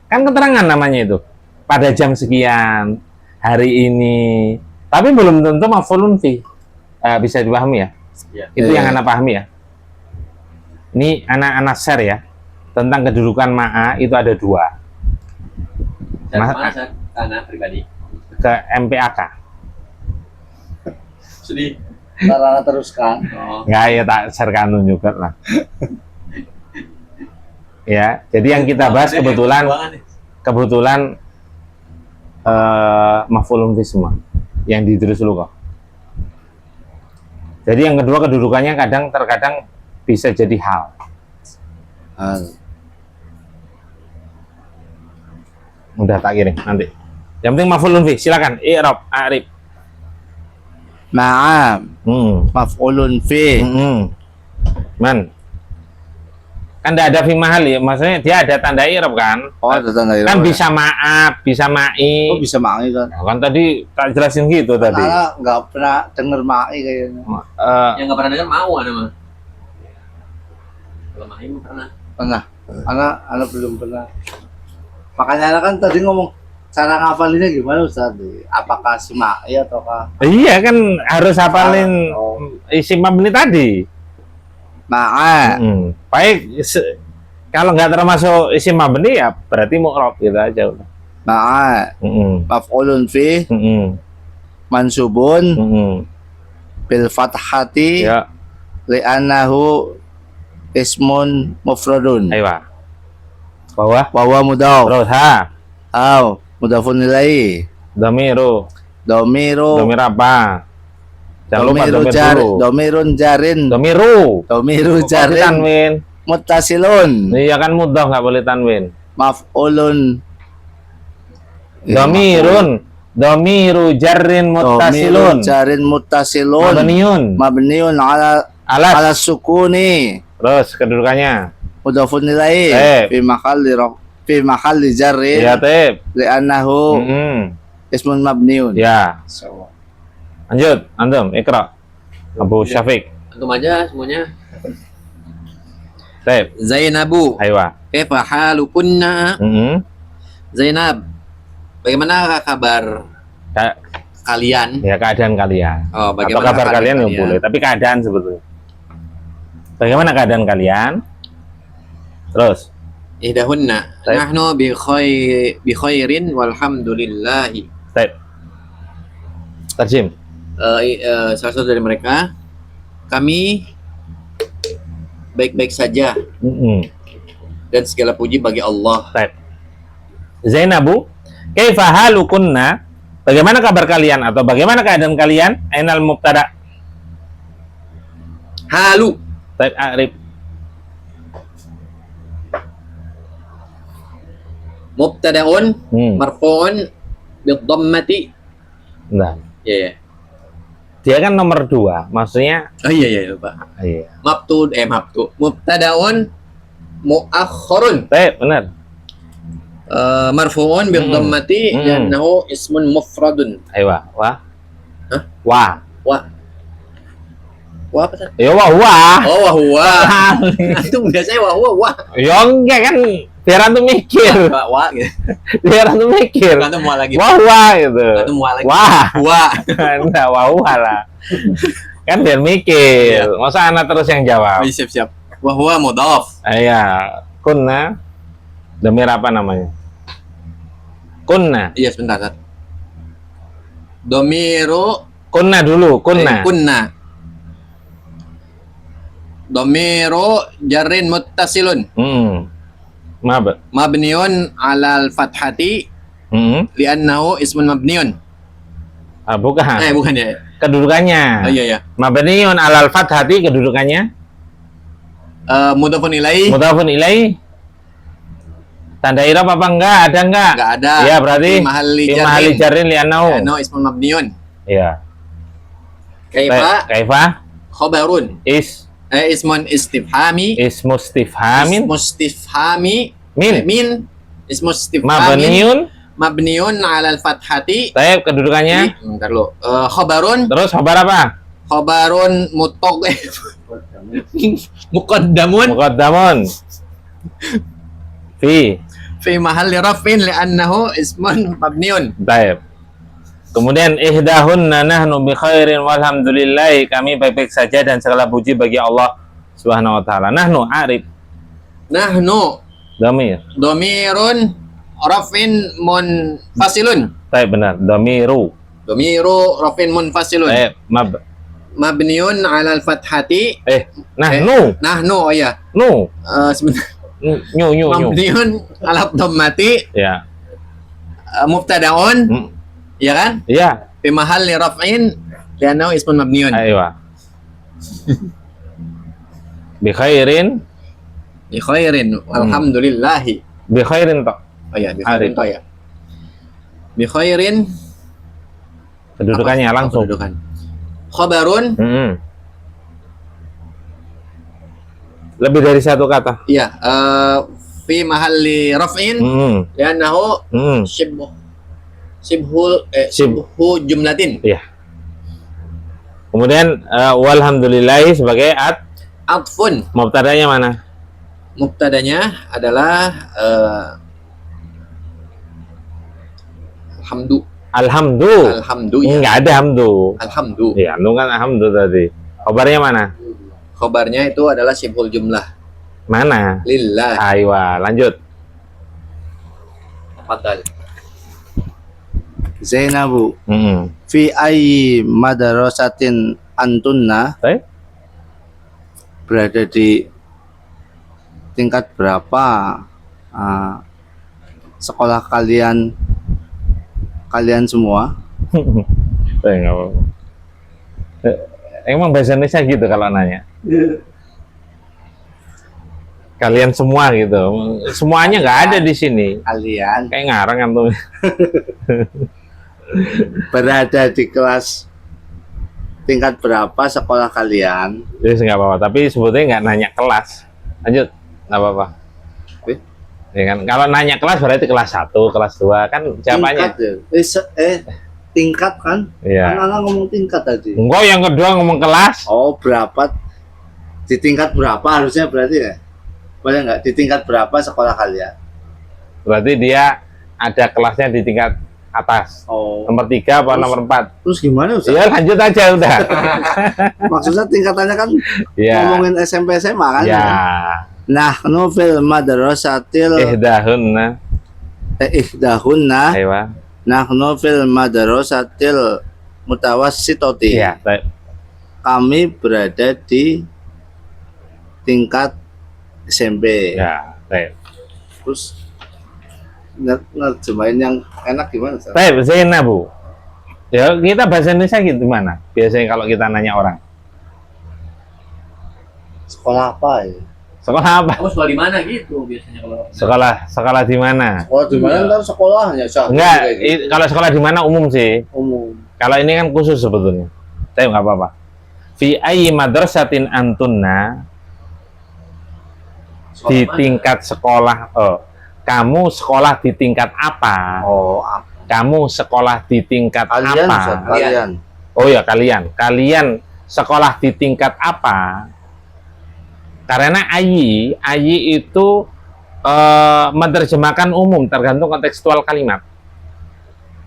S1: Kan keterangan namanya itu. Pada jam sekian, hari ini. Tapi belum tentu maf'ulun fi. Bisa dipahami ya?
S4: Ya.
S1: Itu yang
S3: Iya.
S1: anak pahami ya. Ini anak-anak share ya. Tentang kedudukan ma'a itu ada 2.
S4: Saya
S1: Mas-
S4: mana, San? Tanah pribadi.
S1: Ke MPAK.
S4: Sedih.
S3: Tarana teruskan.
S4: Oh.
S1: Nggak, ya tak share kanun juga lah. Ya, jadi yang kita bahas kebetulan maf'ulun fi semua yang ditulis dulu kok. Jadi yang kedua kedudukannya terkadang bisa jadi hal.
S3: Hal.
S1: Udah tak kirim nanti. Yang penting maf'ulun fi, silakan i'rab, a'rib.
S2: Ma'a
S1: Hmm.
S2: maf'ulun fi.
S1: Man. Kan tidak ada fi mahal ya, maksudnya dia ada tanda i'rab kan?
S2: Oh, ada tanda
S1: Kan bisa maaf, bisa ma'i.
S2: Oh, bisa ma'i kan.
S1: Nah, kan tadi tak jelasin gitu tadi.
S2: Karena nggak pernah denger ma'i kayaknya.
S4: Yang nggak pernah dengar mau ada mah. Kalau main pernah.
S2: Pernah. Anak belum pernah. Makanya anak kan tadi ngomong cara ngapalinnya gimana Ustaz? Apakah si ma'i ataukah
S1: Iya kan harus hafalin
S2: Oh.
S1: isim mabni tadi.
S2: ma'a?
S1: Baik, kalau nggak termasuk isim mabni ya berarti mu'rab gitu aja udah.
S2: Ma'a maf'ulun fi mansubun bil fathati
S1: Ya,
S2: li'annahu ismun mufradun
S1: ayo. Bawah,
S2: wa huwa mudhaf
S1: terus ha,
S2: aw mudhafun ilaihi
S1: dhamiru,
S2: dhamiru
S1: dhamir apa? Jangan lupa dhamir dulu.
S2: dhamirun jarin
S1: Dhamiru.
S2: dhamiru
S1: Kok
S2: jarin
S1: tanwin.
S2: muttasilun
S1: Iya kan mudah nggak boleh tanwin.
S2: maf'ulun
S1: Dhamirun, dhamiru jarrin muttasilun.
S2: dhamirun jarin muttasilun
S1: Mabniun.
S2: mabniun ala
S1: Alas.
S2: ala sukuni
S1: Terus kedudukannya.
S2: mudhafun ilaihi
S1: Tep.
S2: fi mahalli jarrin
S1: Ya, Tep.
S2: li'annahu ismun mabniun.
S1: Ya. Lanjut, antum ikra. Abu Syafiq.
S4: Antum aja semuanya.
S1: Tep.
S4: Zainabu,
S1: Aywa.
S4: kaifa halukunna? Zainab, bagaimana kabar kalian?
S1: Ya keadaan kalian.
S4: Oh,
S1: Atau kabar kalian ya boleh, tapi keadaan sebetulnya. Bagaimana keadaan kalian? Terus.
S4: Ihdahunna,
S1: Baik.
S4: nahnu bi khairin walhamdulillahi.
S1: Tep. Terjem.
S4: Salah satu dari mereka, kami baik-baik saja dan segala puji bagi Allah.
S1: Tep. Zainabu, kaifa halukunna? Bagaimana kabar kalian atau bagaimana keadaan kalian? Ainal mubtada.
S4: Halu,
S1: Tep arif.
S4: mubtadaun marfu'un bid-dhammati.
S1: Nah,
S4: Ya, ya.
S1: dia kan nomor 2, maksudnya
S4: Oh iya iya lupa.
S1: iya.
S4: Mabtu. Mubtadaun muakhkharun.
S1: Benar.
S4: Marfu'un bid-dhammati
S1: Hmm.
S4: li'annahu ismun mufradun.
S1: Aywa, wah.
S4: Hah?
S1: Wah.
S4: Wah apa sih?
S1: Ya wah.
S4: Oh, wahwa. Itu biasanya wahwa.
S1: Ya enggak kan biar antum mikir.
S4: Wah gitu.
S1: Biar antum mikir.
S4: Antum mau lagi.
S1: Wah gitu.
S4: Antum mau lagi.
S1: Wah.
S4: Wah.
S1: Enggak wah lah. Kan biar mikir. Masa anak terus yang jawab?
S4: Oh, siap. Wahwa mudhaf.
S1: Iya. Kunna. Dhamir apa namanya? Kunna.
S4: Iya sebentar. Tat. Domiru
S1: Kunna dulu. Kunna.
S4: kunna. Domiru jarrin muttasilun.
S1: Mab.
S4: Mabniun alal fathati li'annahu ismun mabniun.
S1: Bukan.
S4: Bukan ya.
S1: Kedudukannya.
S4: Oh iya ya.
S1: Mabniun alal fathati kedudukannya.
S4: Mudhafun ilaih.
S1: Mudhafun ilaih. Tanda i'rab apa enggak? Ada enggak?
S4: Enggak ada.
S1: Iya berarti
S4: Fi mahalli
S1: fi mahalli jarrin li'annahu.
S4: li'annahu ismun mabniun.
S1: Iya.
S4: Kaifa
S1: Kaifa
S4: khabarun. Ismun istifhami.
S1: Ismu istifhamin
S4: Mustifhami.
S1: min
S4: Ismu istifhamin.
S1: mabniun.
S4: Mabniun alal fathati.
S1: Taib kedudukannya.
S4: Bentar lu. Khabarun.
S1: Terus khabar apa?
S4: Khabarun muqaddamun
S1: Muqaddamun. Fi
S4: mahalli rafin li'annahu ismun mabniun.
S1: Taib. Kemudian ihdahunna nahnu bi khairin walhamdulillah, kami baik-baik saja dan segala puji bagi Allah Subhanahu wa taala. Nahnu arif.
S4: Nahnu
S1: Dhamir.
S4: domirun rafin munfasilun.
S1: Taib benar. Dhamiru.
S4: Domiru rafin munfasilun.
S1: Taib
S4: Mabniun alal fathati.
S1: nahnu.
S4: Nahnu, oh ya.
S1: Nu.
S4: Sebentar.
S1: Nyu.
S4: Mabniun ala dhammati.
S1: Ya.
S4: Mubtadaun. Ya kan?
S1: Iya.
S4: Fi mahalli raf'in li'annahu ismun mabniun.
S1: Aywa. Bi khairin.
S4: Bi khairin alhamdulillahi.
S1: Bi khairin toh.
S4: Oh ya, bi khairin
S1: Arif.
S4: toh ya. Bi khairin
S1: Kedudukannya
S4: apa
S1: langsung.
S4: kedudukan?
S2: Khobarun.
S1: Lebih dari satu kata.
S2: Iya. Fi mahalli raf'in. Li'annahu Shibhu jumlatin.
S1: Iya. Kemudian walhamdulillahi sebagai
S2: Atfun.
S1: mubtadanya mana?
S2: Mubtadanya adalah Alhamdu. Ya.
S1: Enggak ada hamdu.
S2: Alhamdu.
S1: Iya, antum kan hamdu tadi. Kabarnya mana?
S2: Khobarnya itu adalah Shibhul jumlah.
S1: Mana?
S2: Lillah.
S1: Aywa, lanjut.
S2: Tafadhal.
S3: Zainabu
S1: Mm-mm.
S3: fi ayyi madrasatin antunna,
S1: Baik.
S3: berada di tingkat berapa sekolah kalian semua?
S1: Baik, nggak apa-apa. Emang bahasa Indonesia gitu kalau nanya. Kalian semua gitu. Semuanya nggak ada di sini.
S3: Kalian
S1: Kayak ngarang antum.
S3: berada di kelas tingkat berapa sekolah kalian?
S1: Jadi nggak apa-apa. Tapi sebetulnya nggak nanya kelas. Lanjut, nggak apa-apa. Ya kan? Kalau nanya kelas berarti kelas 1, kelas 2 kan jawabannya.
S3: Tingkat ya? Tingkat kan?
S1: Iya.
S3: Anak-anak ngomong tingkat tadi.
S1: Enggak, yang kedua ngomong kelas.
S3: Oh, berapa? Di tingkat berapa harusnya berarti ya? Boleh nggak? Di tingkat berapa sekolah kalian?
S1: Berarti dia ada kelasnya di tingkat atas.
S3: Oh.
S1: Nomor 3 apa nomor 4?
S3: Terus gimana Ustaz?
S1: Ya lanjut aja udah.
S3: Maksudnya tingkatannya kan
S1: Iya.
S3: ngomongin SMP SMA kan?
S1: Ya.
S3: Nahnu fil madrasatil
S1: Ihdahunna.
S3: ihdahunna.
S1: Aywa.
S3: Nahnu fil madrasatil mutawassitati.
S1: Iya, baik.
S3: Kami berada di tingkat SMP.
S1: Ya, baik.
S3: Terus nerjemahin yang enak gimana Ustaz?
S1: Baik, Zainabu. Ya, kita bahasa Indonesia gitu gimana? Biasanya kalau kita nanya orang.
S3: Sekolah apa ya?
S1: Sekolah apa?
S4: Kamu sekolah di mana gitu biasanya kalau
S1: Sekolah di mana?
S3: Sekolah di mana ntar sekolahnya?
S1: Enggak, kalau sekolah di mana umum sih.
S3: Umum.
S1: Kalau ini kan khusus sebetulnya. Tapi nggak apa-apa. Fi ayyi madrasatin antunna, di tingkat sekolah. Kamu sekolah di tingkat apa?
S3: Oh,
S1: Kamu sekolah di tingkat
S3: kalian
S1: apa?
S3: Ustaz, kalian.
S1: Oh ya, kalian. Kalian sekolah di tingkat apa? Karena ayyi itu menerjemahkan umum, tergantung kontekstual kalimat.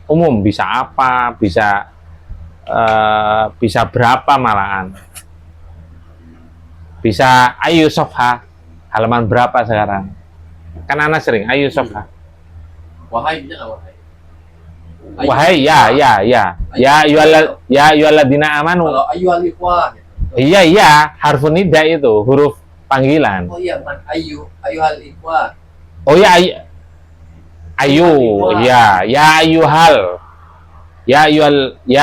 S1: Umum bisa apa, bisa berapa malahan. Bisa ayu sofha, halaman berapa sekarang? Kan anak sering ayu sofha.
S4: wahai bisa nggak wahai?
S1: Wahai ya ayyuhalladzina amanu.
S4: Kalau ayu alifwah.
S1: Iya, harfun nida itu huruf panggilan.
S4: Oh iya, bukan ayu alifwah.
S1: Oh ya, ayu, ya ayyuhal, ya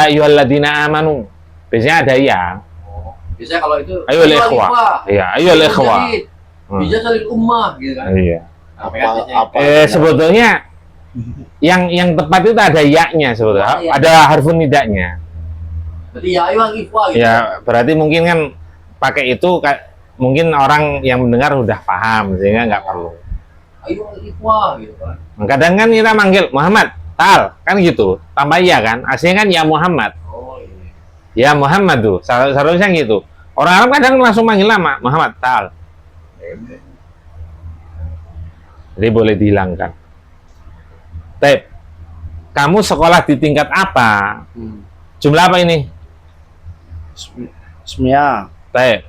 S1: ayyuhalladzina amanu. Biasanya ada ya.
S4: Oh, biasanya kalau itu
S1: Ayyuhal ikhwah. Iya, ayyuhal ikhwah.
S4: Bisa salin ummah gitu kan.
S1: Iya.
S3: Apa
S1: Sebetulnya yang tepat itu ada ya-nya sebetulnya.
S4: Oh, iya.
S1: Ada harfun nidanya.
S4: Berarti ya ayu alifwah gitu.
S1: Ya, berarti mungkin kan pakai itu mungkin orang yang mendengar udah paham sehingga nggak perlu.
S4: Ayu alifwah gitu kan.
S1: Kadang kan kita manggil Muhammad, Tal, kan gitu. Tambah iya kan? Aslinya kan ya Muhammad.
S4: Oh iya.
S1: Ya Muhammad tuh, seharusnya gitu. Orang Arab kadang langsung manggil nama Muhammad, Tal. Jadi boleh dihilangkan. Tep, kamu sekolah di tingkat apa? Jumlah apa ini?
S3: Ismia,
S1: Tep.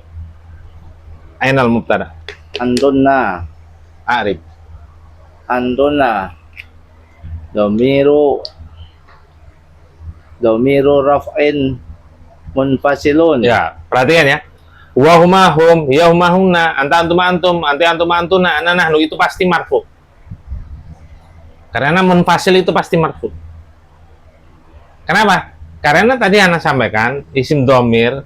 S1: Ainal mubtada.
S3: antunna,
S1: Arif.
S3: antunna, domiru raf'in munfasilun.
S1: Ya, perhatikan ya. Wa huma hum, ya huma humna, anta antum antum, anti antum antuna, ana nahnu itu pasti marfu. Karena munfasil itu pasti marfu. Kenapa? Karena tadi Ana sampaikan isim domir,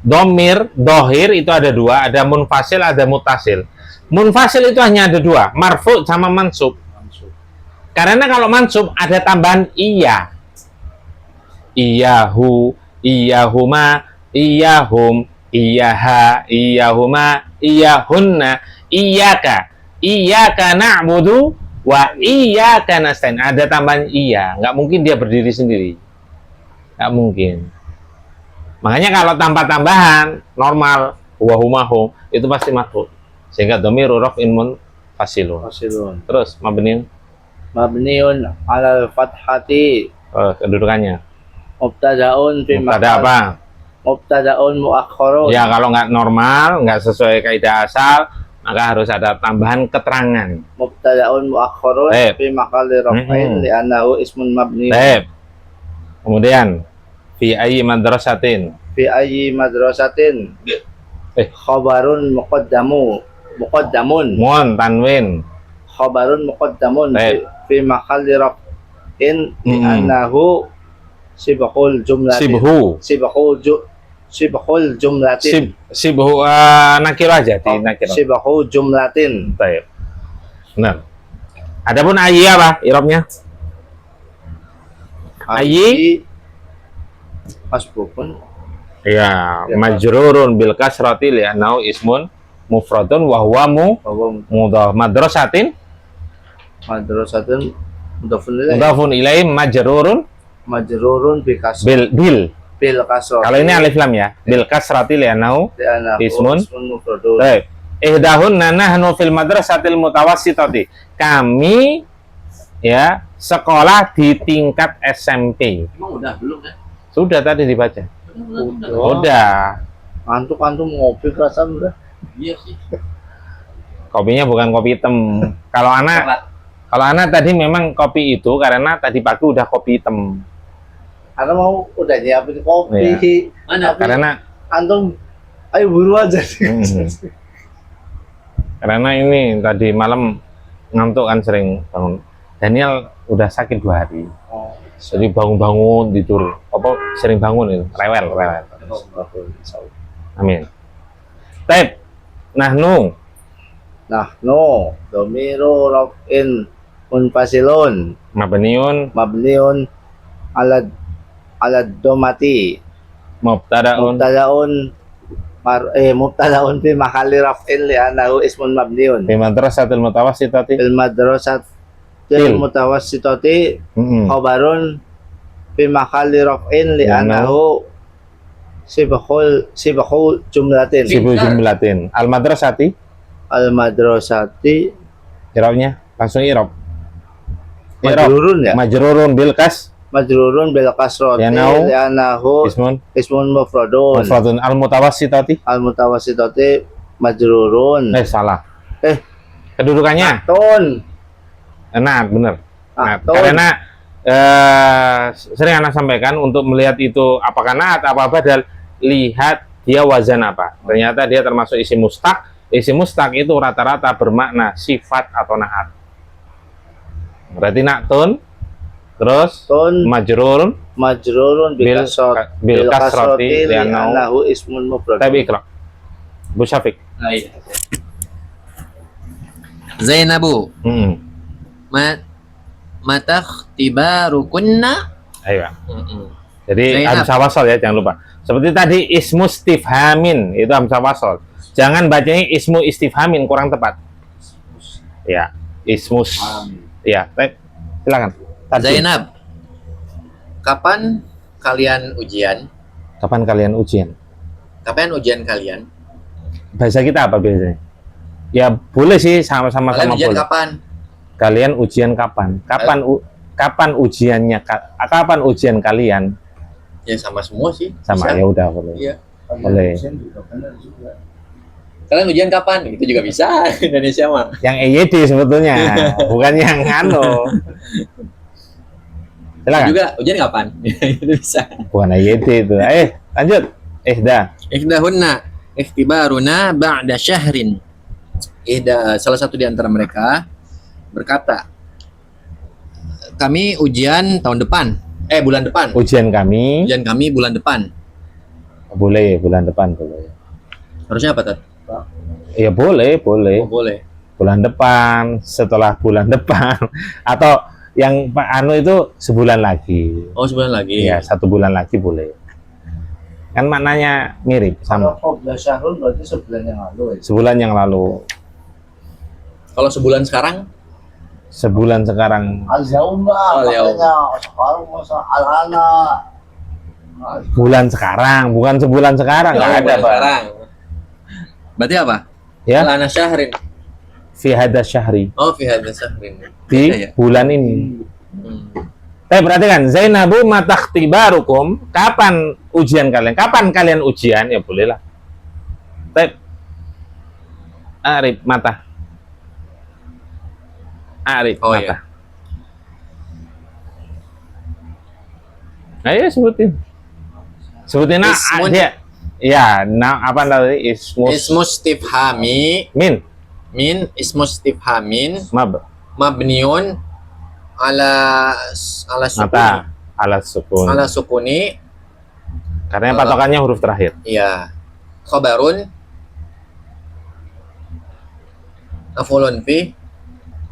S1: domir, dohir itu ada dua, ada munfasil, ada mutasil. Munfasil itu hanya ada dua, marfu sama mansub. Karena kalau mansub ada tambahan iya. iyahu, iyahuma, iyahum, iyaha, iyahuma, iyahunna, iyaka na'budu wa iyyaka nasta'in. Ada tambahan iya, nggak mungkin dia berdiri sendiri, nggak mungkin. Makanya kalau tanpa tambahan normal wahumahum itu pasti makhluk, sehingga dhamiru raf'in munfasilun.
S3: Fasilun.
S1: Terus mabniun,
S3: Mabniun alal fathati.
S1: kedudukannya
S3: Mubtada'un fi
S1: mubtada apa?
S3: Mubtada'un muakhkharun.
S1: Ya kalau nggak normal, nggak sesuai kaidah asal, maka harus ada tambahan keterangan.
S3: Mubtada'un muakhkharun
S1: Baik.
S3: fi maqali raf'in li'annahu ismun mabni.
S1: Baik. Kemudian fi ayyi madrasatin,
S3: Fi ayyi madrasatin. Khabarun muqaddamun.
S1: mun tanwin,
S3: Khabarun muqaddamun
S1: Baik.
S3: fi maqali raf'in li'annahu sibahul jumlatin. Sibahul jumlatin.
S1: sibhu nakir aja di nakir.
S3: Sibahul jumlatin.
S1: Baik. Benar. Adapun ayyi apa irobnya? Ayyi
S3: masbukun.
S1: Ya, majrurun bil kasrati li'annahu ismun mufradun wa huwa mudhaf. Madrasatin
S3: Madrasatun mudhafun ilaih.
S1: mudhafun ilaih majrurun
S3: Majrurun bi kasr.
S1: bil.
S3: Bil kasr.
S1: Kalau ini alif lam ya, bil kasrati li'annahu ismun.
S3: mufradun.
S1: Baik. Ihdahunna nahnu fil madrasatil mutawassitati. Kami ya sekolah di tingkat SMP.
S4: Emang udah belum ya?
S1: Sudah tadi dibaca. Udah.
S3: Antuk-antuk ngopi kerasan udah.
S4: Iya sih.
S1: Kopinya bukan kopi hitam. Kalau anak tadi memang kopi itu karena tadi pagi udah kopi hitam.
S3: Karena mau udah nyiapin kopi.
S1: Iya.
S4: Mana?
S3: Tapi
S1: Karena
S3: antum ayo buru aja.
S1: karena ini tadi malam ngantuk kan sering bangun. Daniel udah sakit 2 hari.
S3: Oh,
S1: Jadi bangun-bangun tidur. Apa sering bangun itu? Rewel. Amin. Taib. Nahnu
S3: Nahnu dhamiru raf'in munfasilun
S1: mabniun
S3: mabniun ala domati
S1: mubtadaun
S3: mubtadaun fi mahalli raf'in li'annahu ismun mabniun
S1: fi madrasatil mutawassitati.
S3: fil madrasatil mutawassitati khabarun fi mahalli raf'in li'annahu sibahul jumlatin.
S1: Sibu jumlatin. Al madrasati
S3: Al madrasati
S1: irabnya langsung irab.
S3: majrurun ya.
S1: Majrurun bil kas
S3: Majrurun bil kasrati li'annahu ismun mufradun.
S1: mufradun. Al mutawassitati
S3: Al mutawassitati majrurun.
S1: salah. Kedudukannya
S3: Tun.
S1: nah bener. Nah,
S3: Tun.
S1: karena sering anak sampaikan untuk melihat itu apakah naat apa badal, lihat dia wazan apa. Ternyata dia termasuk isim mustaq. Isim mustaq itu rata-rata bermakna sifat atau naat. Berarti naktun, terus
S3: Tun
S1: majrurun
S3: majrurun bil kasrati li'annahu ismun mufradun.
S1: tapi ikra. Bu Syafiq.
S4: Nah, iya.
S2: Zainabu matakhtibarukunna.
S1: Ayo. Jadi
S2: Zainab.
S1: hamzah wasal ya, jangan lupa. Seperti tadi ismu istifhamin itu hamzah wasal. Jangan bacanya ismu istifhamin, kurang tepat. Ya, ismus. Ya, baik. Silakan. Tadi.
S2: Zainab, kapan kalian ujian?
S1: Kapan kalian ujian?
S2: Kapan ujian kalian?
S1: Bahasa kita apa biasanya? Ya boleh sih sama-sama
S2: Kalian ujian
S1: boleh.
S2: kapan?
S1: Kalian ujian kapan? Kapan ujiannya? Kapan ujian kalian?
S2: Ya sama semua sih.
S1: Sama
S2: Bisa.
S1: ya udah boleh.
S2: Iya.
S1: Boleh.
S2: Kalian ujian kapan? Itu juga bisa. Indonesia mah.
S1: Yang EYD sebetulnya, bukan yang anu. Silakan.
S2: Juga ujian kapan? Itu bisa.
S1: Bukan EYD itu. Lanjut. Dah.
S2: Ihdahunna ikhtibaruna ba'da syahrin. Salah satu di antara mereka berkata, kami ujian tahun depan. Bulan depan.
S1: Ujian kami.
S2: Ujian kami bulan depan.
S1: Boleh bulan depan boleh.
S2: Harusnya apa, Tat?
S1: Ya boleh.
S2: Oh, boleh.
S1: Bulan depan, setelah bulan depan, atau Yang Pak Anu itu sebulan lagi.
S2: Oh, sebulan lagi.
S1: Iya, 1 bulan lagi boleh. Kan maknanya mirip
S3: Kalau
S1: sama.
S3: Qobla Syahrul berarti sebulan yang lalu ya.
S1: Sebulan yang lalu.
S2: Kalau sebulan sekarang?
S1: Sebulan sekarang.
S3: Al-Yaumah
S2: Al-Yaum.
S3: katanya. Sekarang masa Al-Hana.
S1: Bulan sekarang, bukan sebulan sekarang. Nggak ada,
S2: Bulan
S1: Pak.
S2: sekarang. Berarti apa?
S1: Ya,
S2: Al-Ana Syahrin.
S1: fi hadas syahri.
S2: Oh, fi hadza syahrin.
S1: Di
S2: Beda ya?
S1: bulan ini.
S2: Hmm.
S1: Tapi perhatikan, Zainabu matakhtibarukum, kapan ujian kalian? Kapan kalian ujian? Ya bolehlah. Tapi Arif mata. Arif
S2: Oh,
S1: mata. Ayo sebutin. Sebutin
S2: Ismun.
S1: dia. Ya, apa tadi?
S2: Ismu istifhami
S1: Min
S2: ismu istifhamin
S1: mab
S2: mabniun ala sukuni.
S1: mata alat sukun.
S2: Ala sukuni.
S1: Karena patokannya huruf terakhir.
S2: Iya. Khabarun maf'ulun fi.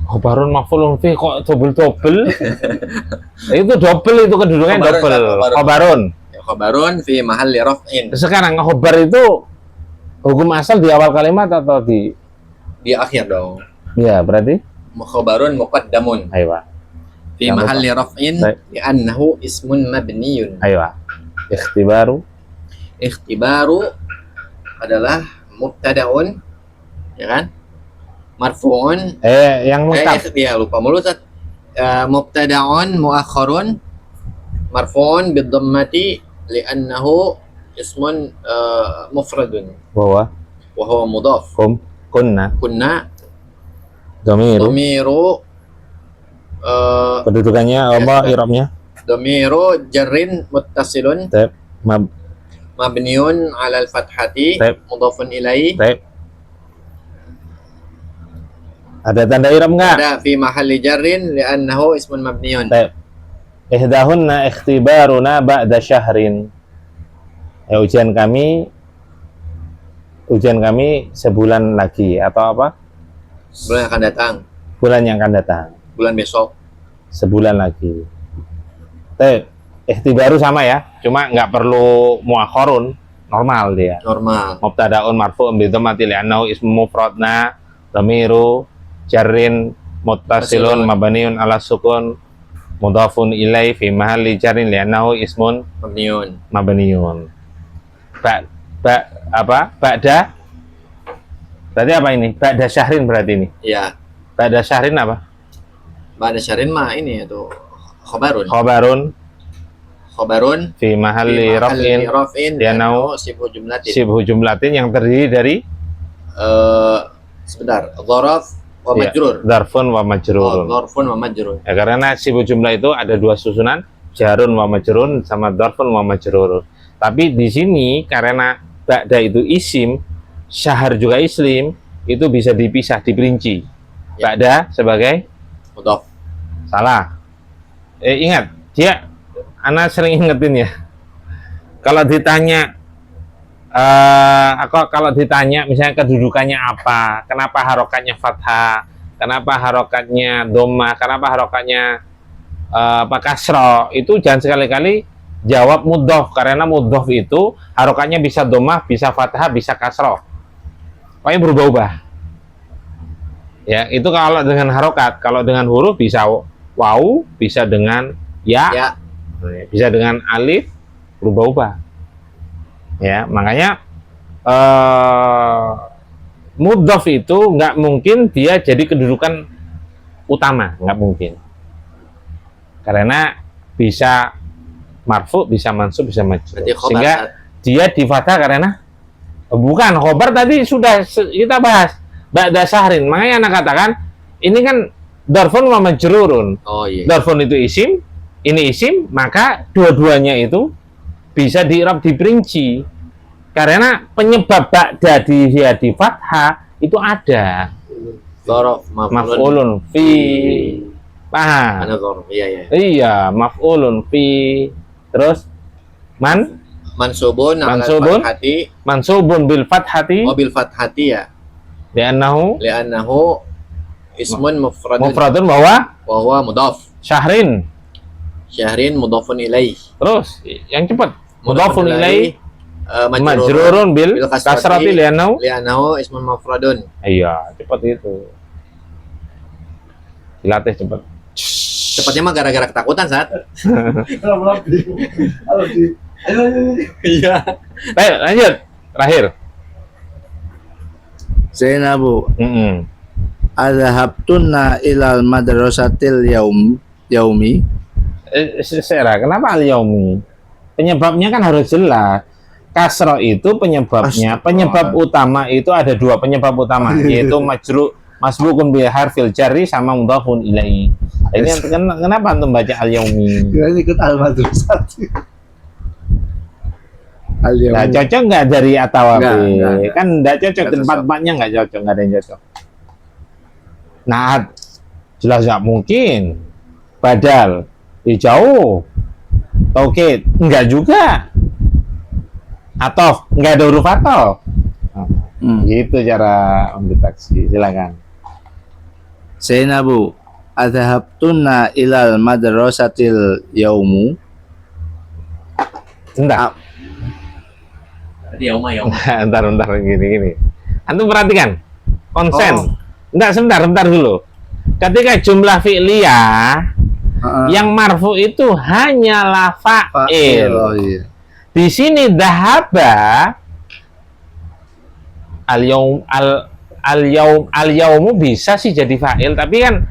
S1: Khobarun maf'ulun fi kok double. Itu double, itu kedudukannya
S2: Khobarun,
S1: double.
S2: khobarun.
S1: Khobarun.
S2: Ya, khabarun fi mahalli raf'in.
S1: Sekarang khobar itu hukum asal di awal kalimat atau di
S2: Di akhir dong.
S1: ya berarti
S2: Khabarun muqaddamun
S1: ayo Pak.
S2: fi
S1: Jangan
S2: mahalli raf'in
S1: Baik.
S2: li'annahu ismun mabniyun.
S1: Ayo Pak. Ikhtibaru
S2: Ikhtibaru adalah mubtada'un, ya kan? Marfu'un.
S1: yang lengkap.
S2: Ya lupa mulu Tat. Mubtada'un muakhkharun marfu'un bid-dhammati li'annahu ismun mufradun
S1: Bahwa
S2: wa huwa mudhaf.
S1: kunna
S2: Kunna
S1: domiru
S2: dhamiru
S1: kedudukannya apa i'rabnya?
S2: dhamiru jarrin muttasilun
S1: Tab mab
S2: mabniun 'ala al-fathati
S1: Baik.
S2: mudhafun ilaihi.
S1: tab. Ada tanda i'rab enggak?
S2: Ada fi mahalli jarrin li'annahu ismun mabniun.
S1: Tab. Ihdahunna ikhtibaruna ba'da syahrin. Ya, ujian kami sebulan lagi atau apa?
S2: Bulan yang akan datang,
S1: Bulan yang akan datang.
S2: bulan besok.
S1: Sebulan lagi. Ikhtibaru sama ya, cuma nggak perlu muakhorun, normal dia.
S2: Normal.
S1: Mubtadaun marfu'un bi dhammati li'annahu ismu mufradna dhamiru jarrin muttasilun mabniun ala sukun mudhafun ilai fi mahalli jarrin li'annahu ismun
S2: Mabniun.
S1: mabniun. Ba'da berarti apa ini? Ba'da syahrin berarti ini.
S2: Ya.
S1: Ba'da syahrin apa?
S2: Ba'da syahrin mah ini itu khabarun.
S1: Khabarun fi mahalli raf'in li'annahu
S2: sibhu jumlatin.
S1: sibhu jumlatin yang terdiri dari
S2: Sebentar. Dzaraf wa
S1: ya,
S2: majrur.
S1: darfun wa
S2: Oh,
S1: majrurun.
S2: dzarfun wa majrur.
S1: Ya, karena sibuk jumlah itu ada 2 susunan, jarun wa majrurun sama darfun wa majrurun. Tapi di sini karena ba'da itu isim, syahar juga islim, itu bisa dipisah, diperinci.
S2: Ya.
S1: Ba'da sebagai
S2: Mudhaf.
S1: salah. Ingat, dia anak sering ingetin ya. Kalau ditanya kalau ditanya misalnya kedudukannya apa, kenapa harokatnya fathah, kenapa harokatnya dhamma, kenapa harokatnya kasroh, itu jangan sekali-kali jawab mudhof, karena mudhof itu harokatnya bisa dhammah, bisa fathah, bisa kasroh, pokoknya berubah-ubah. Ya, itu kalau dengan harokat. Kalau dengan huruf bisa waw, bisa dengan
S2: Ya.
S1: bisa dengan alif, berubah-ubah. Ya, makanya mudhof itu nggak mungkin dia jadi kedudukan utama, nggak mungkin. Karena bisa marfu, bisa mansub, bisa majrur.
S2: Berarti khobar.
S1: Sehingga dia di fathah karena bukan khobar tadi sudah kita bahas ba'da syahrin. Makanya anak katakan ini kan darfun wa majrurun.
S2: Oh iya.
S1: Darfun itu isim, ini isim, maka dua-duanya itu bisa di-i'rab, diperinci. Karena penyebab ba'da di fathah itu ada.
S2: Dzaraf
S1: Maf'ulun fi. Paham?
S2: Ada dzaraf. Iya, iya.
S1: Iya, maf'ulun fi. Terus
S2: Mansubun ala
S1: Mansubun.
S2: fathati.
S1: mansubun bil fathati
S2: Oh, bil fathati ya.
S1: li'annahu
S2: Li'annahu ismun mufradun
S1: Mufradun bahwa
S2: wa huwa mudhaf.
S1: syahrin.
S2: Syahrin mudhafun ilaih.
S1: Terus yang cepat. Mudhafun ilaih
S2: Majrurun
S1: majrurun bil
S2: bil kasrati
S1: kasrati li'annahu.
S2: li'annahu ismun mufradun.
S1: Iya, cepat itu. Dilatih cepat.
S2: Cepatnya mah gara-gara ketakutan saat.
S3: Kalau di
S2: Iya.
S1: Ayo lanjut. Terakhir.
S3: Zainabu
S1: Mm-mm.
S3: adhabtunna ilal madrasatil yaumi.
S1: Sera, kenapa al-yaumi? Penyebabnya kan harus jelas. Kasroh itu penyebabnya. Penyebab utama itu ada dua penyebab utama, yaitu masbukun bil harfil jarri sama mudhafun ilaihi. Ini kenapa antum baca al-yaumi?
S3: Kira ikut al-madrasati.
S1: Nah,
S3: Al-yaumi.
S1: cocok nggak dari atawabi?
S3: Nggak.
S1: Kan nggak cocok,
S3: Nggak cocok.
S1: tempat-tempatnya nggak cocok, nggak ada yang cocok. Nah, jelas nggak mungkin. Badal, jauh. Taukid, nggak juga. Atof, nggak ada huruf atof. Gitu cara mendeteksi. Silakan.
S3: Zainabu adhabtunna ilal madrasatil yaumu.
S1: Bentar,
S4: Tadi Yauma.
S1: bentar gini. Antum perhatikan, konsen. Enggak, sebentar dulu. Ketika jumlah fi'liyah yang marfu itu hanyalah fa'il.
S3: Oh iya.
S1: Di sini dahaba al-yaumu bisa sih jadi fa'il, tapi kan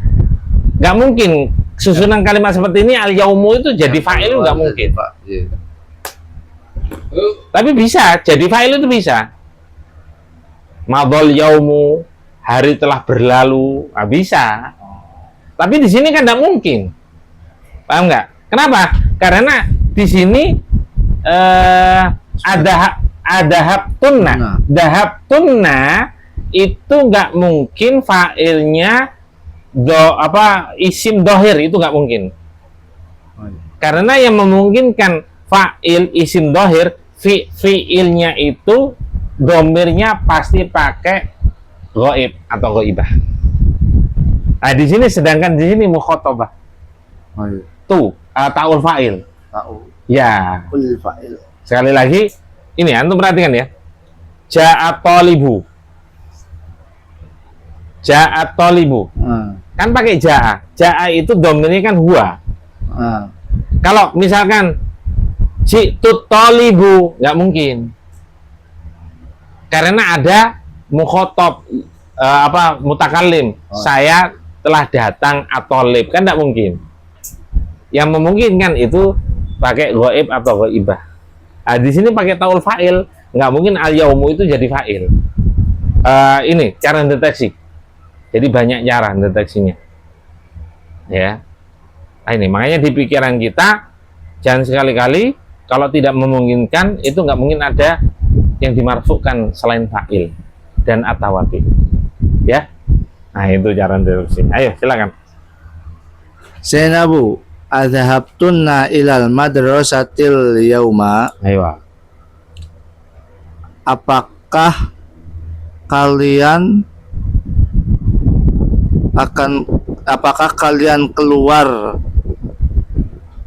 S1: nggak mungkin susunan kalimat seperti ini al-yaumu itu jadi fa'il, nggak mungkin.
S3: Pak. Iya.
S1: Tapi bisa, jadi fa'il itu bisa. Madhal yaumu, hari telah berlalu, nah, bisa. Tapi di sini kan nggak mungkin. Paham nggak? Kenapa? Karena di sini dahab tunna itu nggak mungkin fa'ilnya isim dohir, itu nggak mungkin. Karena yang memungkinkan fa'il isim dohir, fi'ilnya itu domirnya pasti pakai ghaib atau ghaibah. Nah, di sini sedangkan di sini mukhatabah.
S3: Oh iya.
S1: Tuh, ta'ul fa'il.
S3: Tahu.
S1: Ya.
S3: Ul fa'il.
S1: Sekali lagi, ini antum perhatikan ya. Ja'at talibu. Ja'at talibu. Kan pakai ja'a. Ja'a itu domirnya kan huwa. Kalau misalkan ji'tut talibu, nggak mungkin. Karena ada mukhotob mutakallim. Saya telah datang at-talib, kan nggak mungkin. Yang memungkinkan itu pakai ghaib atau ghaibah. Nah, di sini pakai taul fa'il, nggak mungkin al-yaumu itu jadi fa'il. Ini cara deteksi. Jadi banyak cara deteksinya. Ya. Nah, ini makanya di pikiran kita jangan sekali-kali kalau tidak memungkinkan itu nggak mungkin ada yang dimarfukan selain fa'il dan atawabi. Ya. Nah, itu cara deteksi. Ayo, silakan.
S3: Zainabu adhabtunna ilal madrasatil yauma.
S1: Ayo.
S3: Apakah kalian keluar?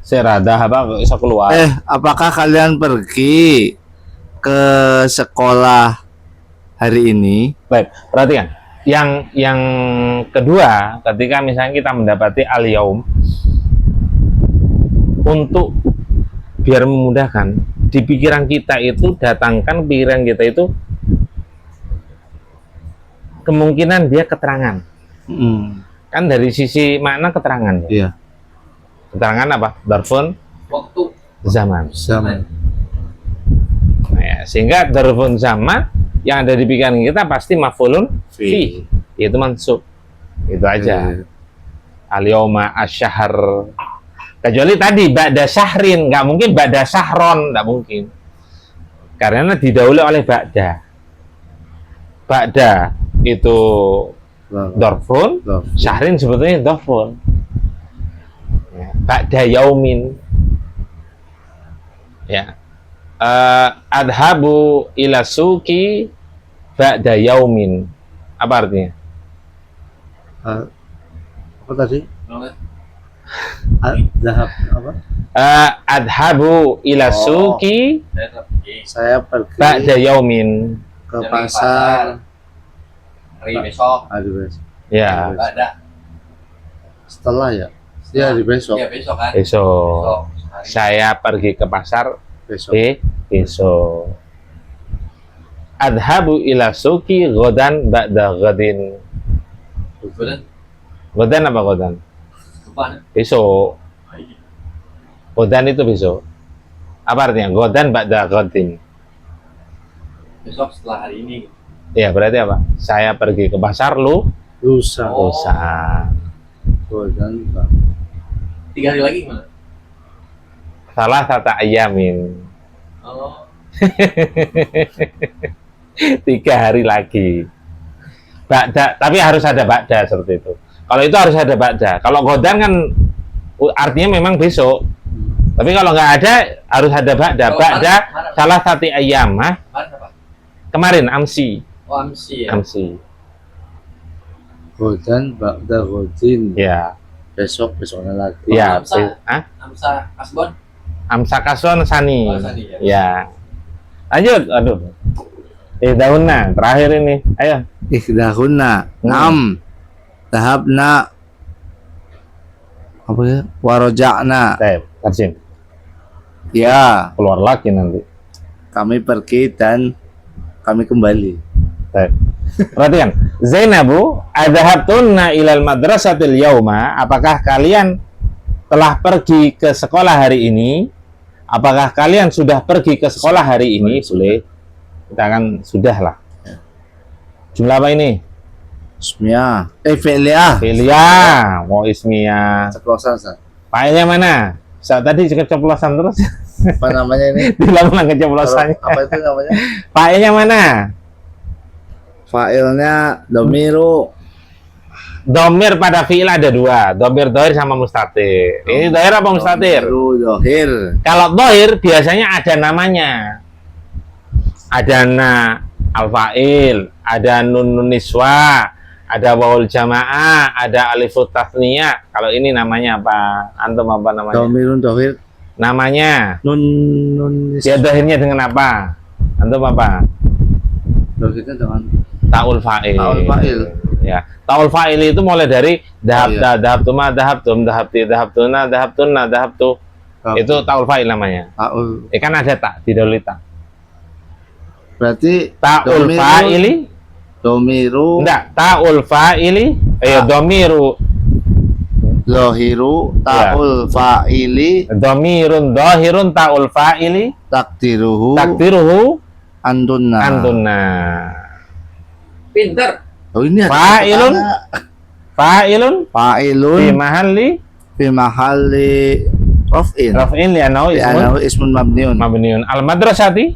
S1: Serada apa bisa keluar?
S3: Apakah kalian pergi ke sekolah hari ini?
S1: Baik, perhatikan. Yang kedua, ketika misalnya kita mendapati al-yaum, untuk biar memudahkan di pikiran kita itu, datangkan pikiran kita itu kemungkinan dia keterangan. Kan dari sisi makna keterangan ya.
S3: Iya.
S1: Keterangan apa? Darfun
S4: Waktu.
S1: zaman.
S3: Zaman.
S1: Nah, ya, sehingga darfun zaman yang ada di pikiran kita pasti maf'ulun fi, itu mansub. Itu aja. Al-yauma asy-syahr. Kecuali tadi ba'da syahrin, nggak mungkin ba'da syahron, nggak mungkin. Karena didahului oleh ba'da. Ba'da itu dorfun, syahrin sebetulnya dorfun. Ya, ba'da yaumin. Ya. Adhabu ila suki ba'da yaumin. Apa artinya?
S3: Ah, apa tadi?
S4: Kalau
S3: Zahab apa?
S1: Adhabu ila
S3: Oh.
S1: suki
S4: saya tetap pergi
S3: Saya pergi
S1: ba'da yaumin.
S3: ke
S4: Dari
S3: pasar.
S4: hari besok.
S3: Hari besok.
S1: Ya,
S4: Nggak ada.
S3: Setelah ya? Ya hari besok.
S4: Iya besok kan.
S1: besok.
S4: Besok. Hari.
S1: Saya pergi ke pasar
S3: Besok.
S1: besok. Adhabu ila suki godan ba'da godin.
S4: Kemudian
S1: Godan apa godan?
S4: depan.
S1: Besok. Godan itu besok. Apa artinya? Godan ba'da godin.
S4: Besok setelah hari ini.
S1: Ya, berarti apa? Saya pergi ke pasar, lu
S3: Lusa.
S4: Oh.
S1: lusa.
S3: Dan
S4: 3 hari lagi gimana?
S1: Salah satu ayamin.
S4: Oh.
S1: 3 hari lagi. Ba'da, tapi harus ada ba'da seperti itu. Kalau itu harus ada ba'da. Kalau godan kan artinya memang besok. Tapi kalau nggak ada harus ada ba'da.
S4: Kalau
S1: Ba'da
S4: kemarin-
S1: salah satu ayam, ah.
S4: Kemarin apa?
S1: Kemarin amsi,
S4: Oh, amsi ya.
S1: amsi.
S3: Godan ba'da godin.
S1: Ya,
S3: Besok besoknya lagi.
S1: ya.
S4: Amsa.
S1: Ah,
S4: Amsa Asbon.
S1: amsa kason sani.
S4: Oh, Sani, ya.
S1: Ya. Lanjut, aduh. Daunna terakhir ini. Ayo.
S3: Ihdahunna. Nam. Dahabna. Apa ya? Waroja'na.
S1: Tep, Tarsin.
S3: Ya,
S1: Keluar lagi nanti.
S3: kami pergi dan kami kembali.
S1: Tep. Perhatikan. Zainabu, adhabtunna ilal madrasatil yauma? Apakah kalian telah pergi ke sekolah hari ini? Apakah kalian sudah pergi ke sekolah hari ini? Boleh. Kita akan sudah lah. Jumlah apa ini?
S3: Ismiyah. Fi'liyah.
S1: Filia, mau ismiyah.
S3: Ceplosan, Sa.
S1: Failnya mana? Saat tadi keceplosan terus.
S3: Apa namanya ini?
S1: Diulang keceplosannya.
S3: Apa itu namanya?
S1: Failnya mana?
S3: Fa'ilnya domiru.
S1: Domir pada fiil ada 2. Domir dohir sama mustatir. Ini dohir apa mustatir?
S3: Domiru dohir.
S1: Kalau dohir biasanya ada namanya. Ada na al-fa'il, ada nun niswa, ada wawul jamaah, ada alifut tasniyah. Kalau ini namanya apa? Antum apa namanya?
S3: Domirun dohir.
S1: Namanya.
S3: Nun
S1: Dia dohirnya dengan apa? Antum apa?
S3: dohirnya dengan
S1: Ta'ul fa'il.
S3: Ta'ul fa'il.
S1: Ya. Ta'ul fa'il itu mulai dari dahabta,
S3: iya.
S1: dahabtuma, dahabtum, dahabti, dahabtuna, dahabtunna, dahabtu. Itu ta'ul fa'il namanya.
S3: ta'ul.
S1: Kan ada tak, didahului tak.
S3: Berarti
S1: Ta'ul
S3: domiru-
S1: fa'ili.
S3: domiru
S1: Enggak, ta'ul fa'ili. Domiru.
S3: dohiru ta'ul fa'ili
S1: Domirun, dohirun, ta'ul fa'ili.
S3: takdiruhu
S1: Takdiruhu,
S3: antunna.
S1: antunna.
S4: Pinter.
S3: Oh ini ada
S1: Fa'ilun.
S3: kata-kata.
S1: Fa'ilun.
S3: Fa'ilun
S1: Fi mahalli.
S3: fi mahalli raf'in.
S1: Raf'in li'anahu ismun.
S3: Li'annahu ismun mabniun.
S1: Mabniun. Al-madrasati.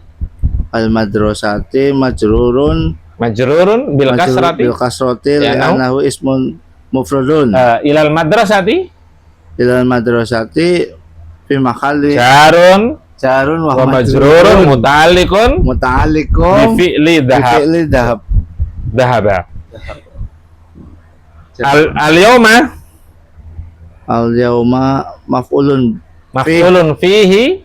S3: Al madrasati majrurun
S1: Majrurun bil kasrati.
S3: bil kasrati
S1: Li'annahu.
S3: li'annahu ismun mufradun.
S1: Ilal madrasati.
S3: Ilal madrasati fi mahalli
S1: Jarun.
S3: jarun wa
S1: Wa majrurun muta'alliqun. Bi
S3: muta'alliqum
S1: fi'li
S3: bi
S1: dahab.
S3: fi'li dahab.
S1: Dahaba. Al-yawma.
S3: Al-yawma maf'ulun
S1: Maf'ulun fihi.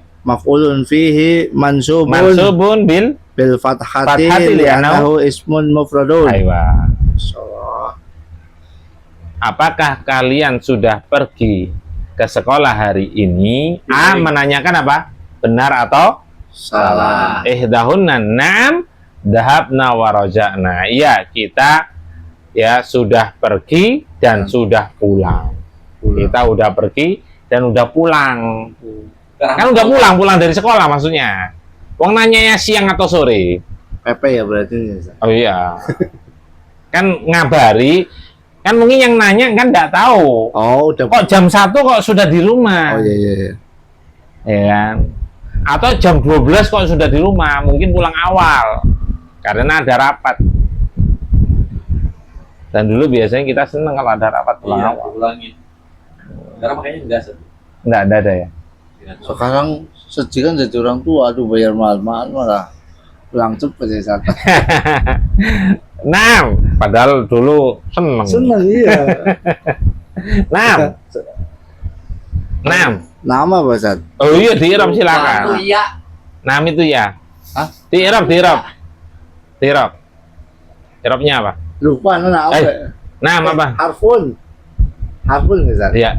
S3: mansubun
S1: Mansubun bil.
S3: bil fathati
S1: Fathati
S3: li'annahu ismun mufradun.
S1: Aywa. Apakah kalian sudah pergi ke sekolah hari ini? A. Menanyakan apa? Benar atau
S3: Salah.
S1: Ihdahunna na'am dahabna wa raja'na. Iya, kita ya sudah pergi dan sudah pulang. Kita udah pergi dan udah pulang. Kan udah pulang dari sekolah maksudnya. Wong nanyanya siang atau sore.
S3: PP ya berarti.
S1: Oh iya. Kan ngabari, kan mungkin yang nanya kan nggak tahu.
S3: Oh, udah.
S1: Kok jam 1 kok sudah di rumah?
S3: Oh iya iya. iya.
S1: Ya kan? Atau jam 12 kok sudah di rumah, mungkin pulang awal karena ada rapat. Dan dulu biasanya kita seneng kalau ada rapat pulang
S4: Iya,
S1: awal.
S4: ulangin. Sekarang makanya enggak sih.
S1: Nggak ada ya.
S3: Sekarang sedih kan jadi orang tua, aduh bayar mahal-mahal malah pulang cepet ya Sat.
S1: Nah, Padahal dulu seneng.
S3: Seneng iya.
S1: Nam.
S3: Nama Pak Ustaz?
S1: Oh iya, diirab
S4: Itu
S1: silakan.
S4: iya.
S1: Nam itu ya.
S2: Hah?
S1: Diirab. Irabnya apa?
S3: Lupa nama apa?
S1: Nam apa?
S3: Harfun. Harfun nggak Ustaz?
S1: Ya.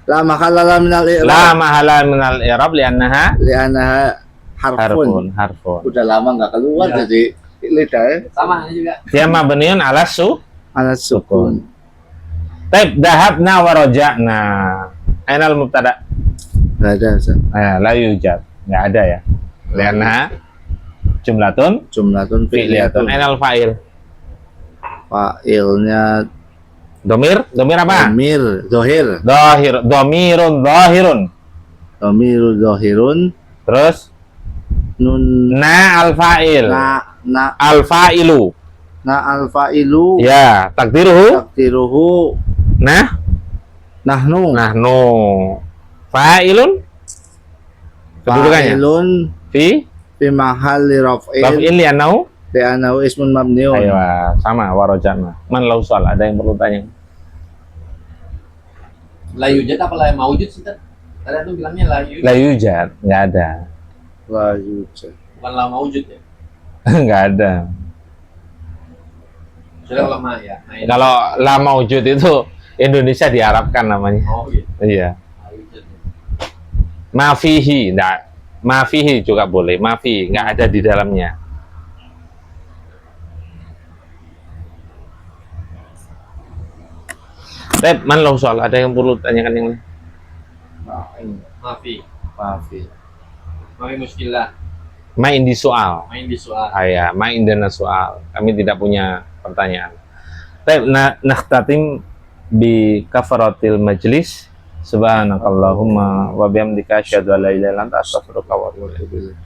S3: La mahalala minal i'rab.
S1: La mahala minal i'rab li'annaha
S3: Li'annaha harfun.
S1: harfun.
S3: Udah lama nggak keluar
S4: Iya.
S3: jadi lidahnya
S4: Sama juga.
S1: Dia mabniun ala
S3: alat sukun.
S1: Taib dahabna wa raja'na. Ainal mubtada?
S3: Nggak ada Ustaz.
S1: La yujad. Enggak ada ya. Li'annaha jumlatun
S3: Jumlatun
S1: fi'liyatun.
S3: fi'liyatun.
S1: Ainal fa'il.
S3: Fa'ilnya
S1: Domir apa?
S3: domir, zohir.
S1: Domirun zahirun.
S3: Domiru zohirun.
S1: Terus
S3: Nun
S1: na al fa'il.
S3: na
S1: Al fa'ilu.
S3: al fa'ilu.
S1: Ya, takdiruhu.
S3: Takdiruhu
S1: Nah,
S3: nahnu.
S1: nahnu. Fa'ilun. Kedudukannya.
S3: Fa'ilun
S1: Fi
S3: fi mahalli raf'il
S1: raf'il li'annahu.
S3: li'annahu ismun mabniun.
S1: Ayo, sama warojana. Man lau soal, ada yang perlu tanya.
S4: La yujad apa la maujud sih Tat? Tadi tuh bilangnya la yujad,
S1: La yujad, nggak ada.
S3: La yujad.
S4: bukan la maujud ya.
S1: Nggak ada.
S4: Sudah lama ya. Nah, ini.
S1: Kalau la maujud itu Indonesia diarabkan namanya.
S4: Oh gitu.
S1: Iya.
S4: La yujad.
S1: Mafihi, enggak. Mafihi juga boleh. Mafi, nggak ada di dalamnya. Tep, man lau soal, ada yang perlu tanyakan yang lain?
S4: Maafi.
S3: Maafi.
S4: Maafi muskilah.
S1: Main di soal.
S4: Main di soal.
S1: Ya, main dana soal. Kami tidak punya pertanyaan. Tep, nakhtatim bi kafaratil majlis. Subhanakallahumma wa bihamdika asyhadu an la ilaha illa anta astaghfiruka wa atubu ilaik.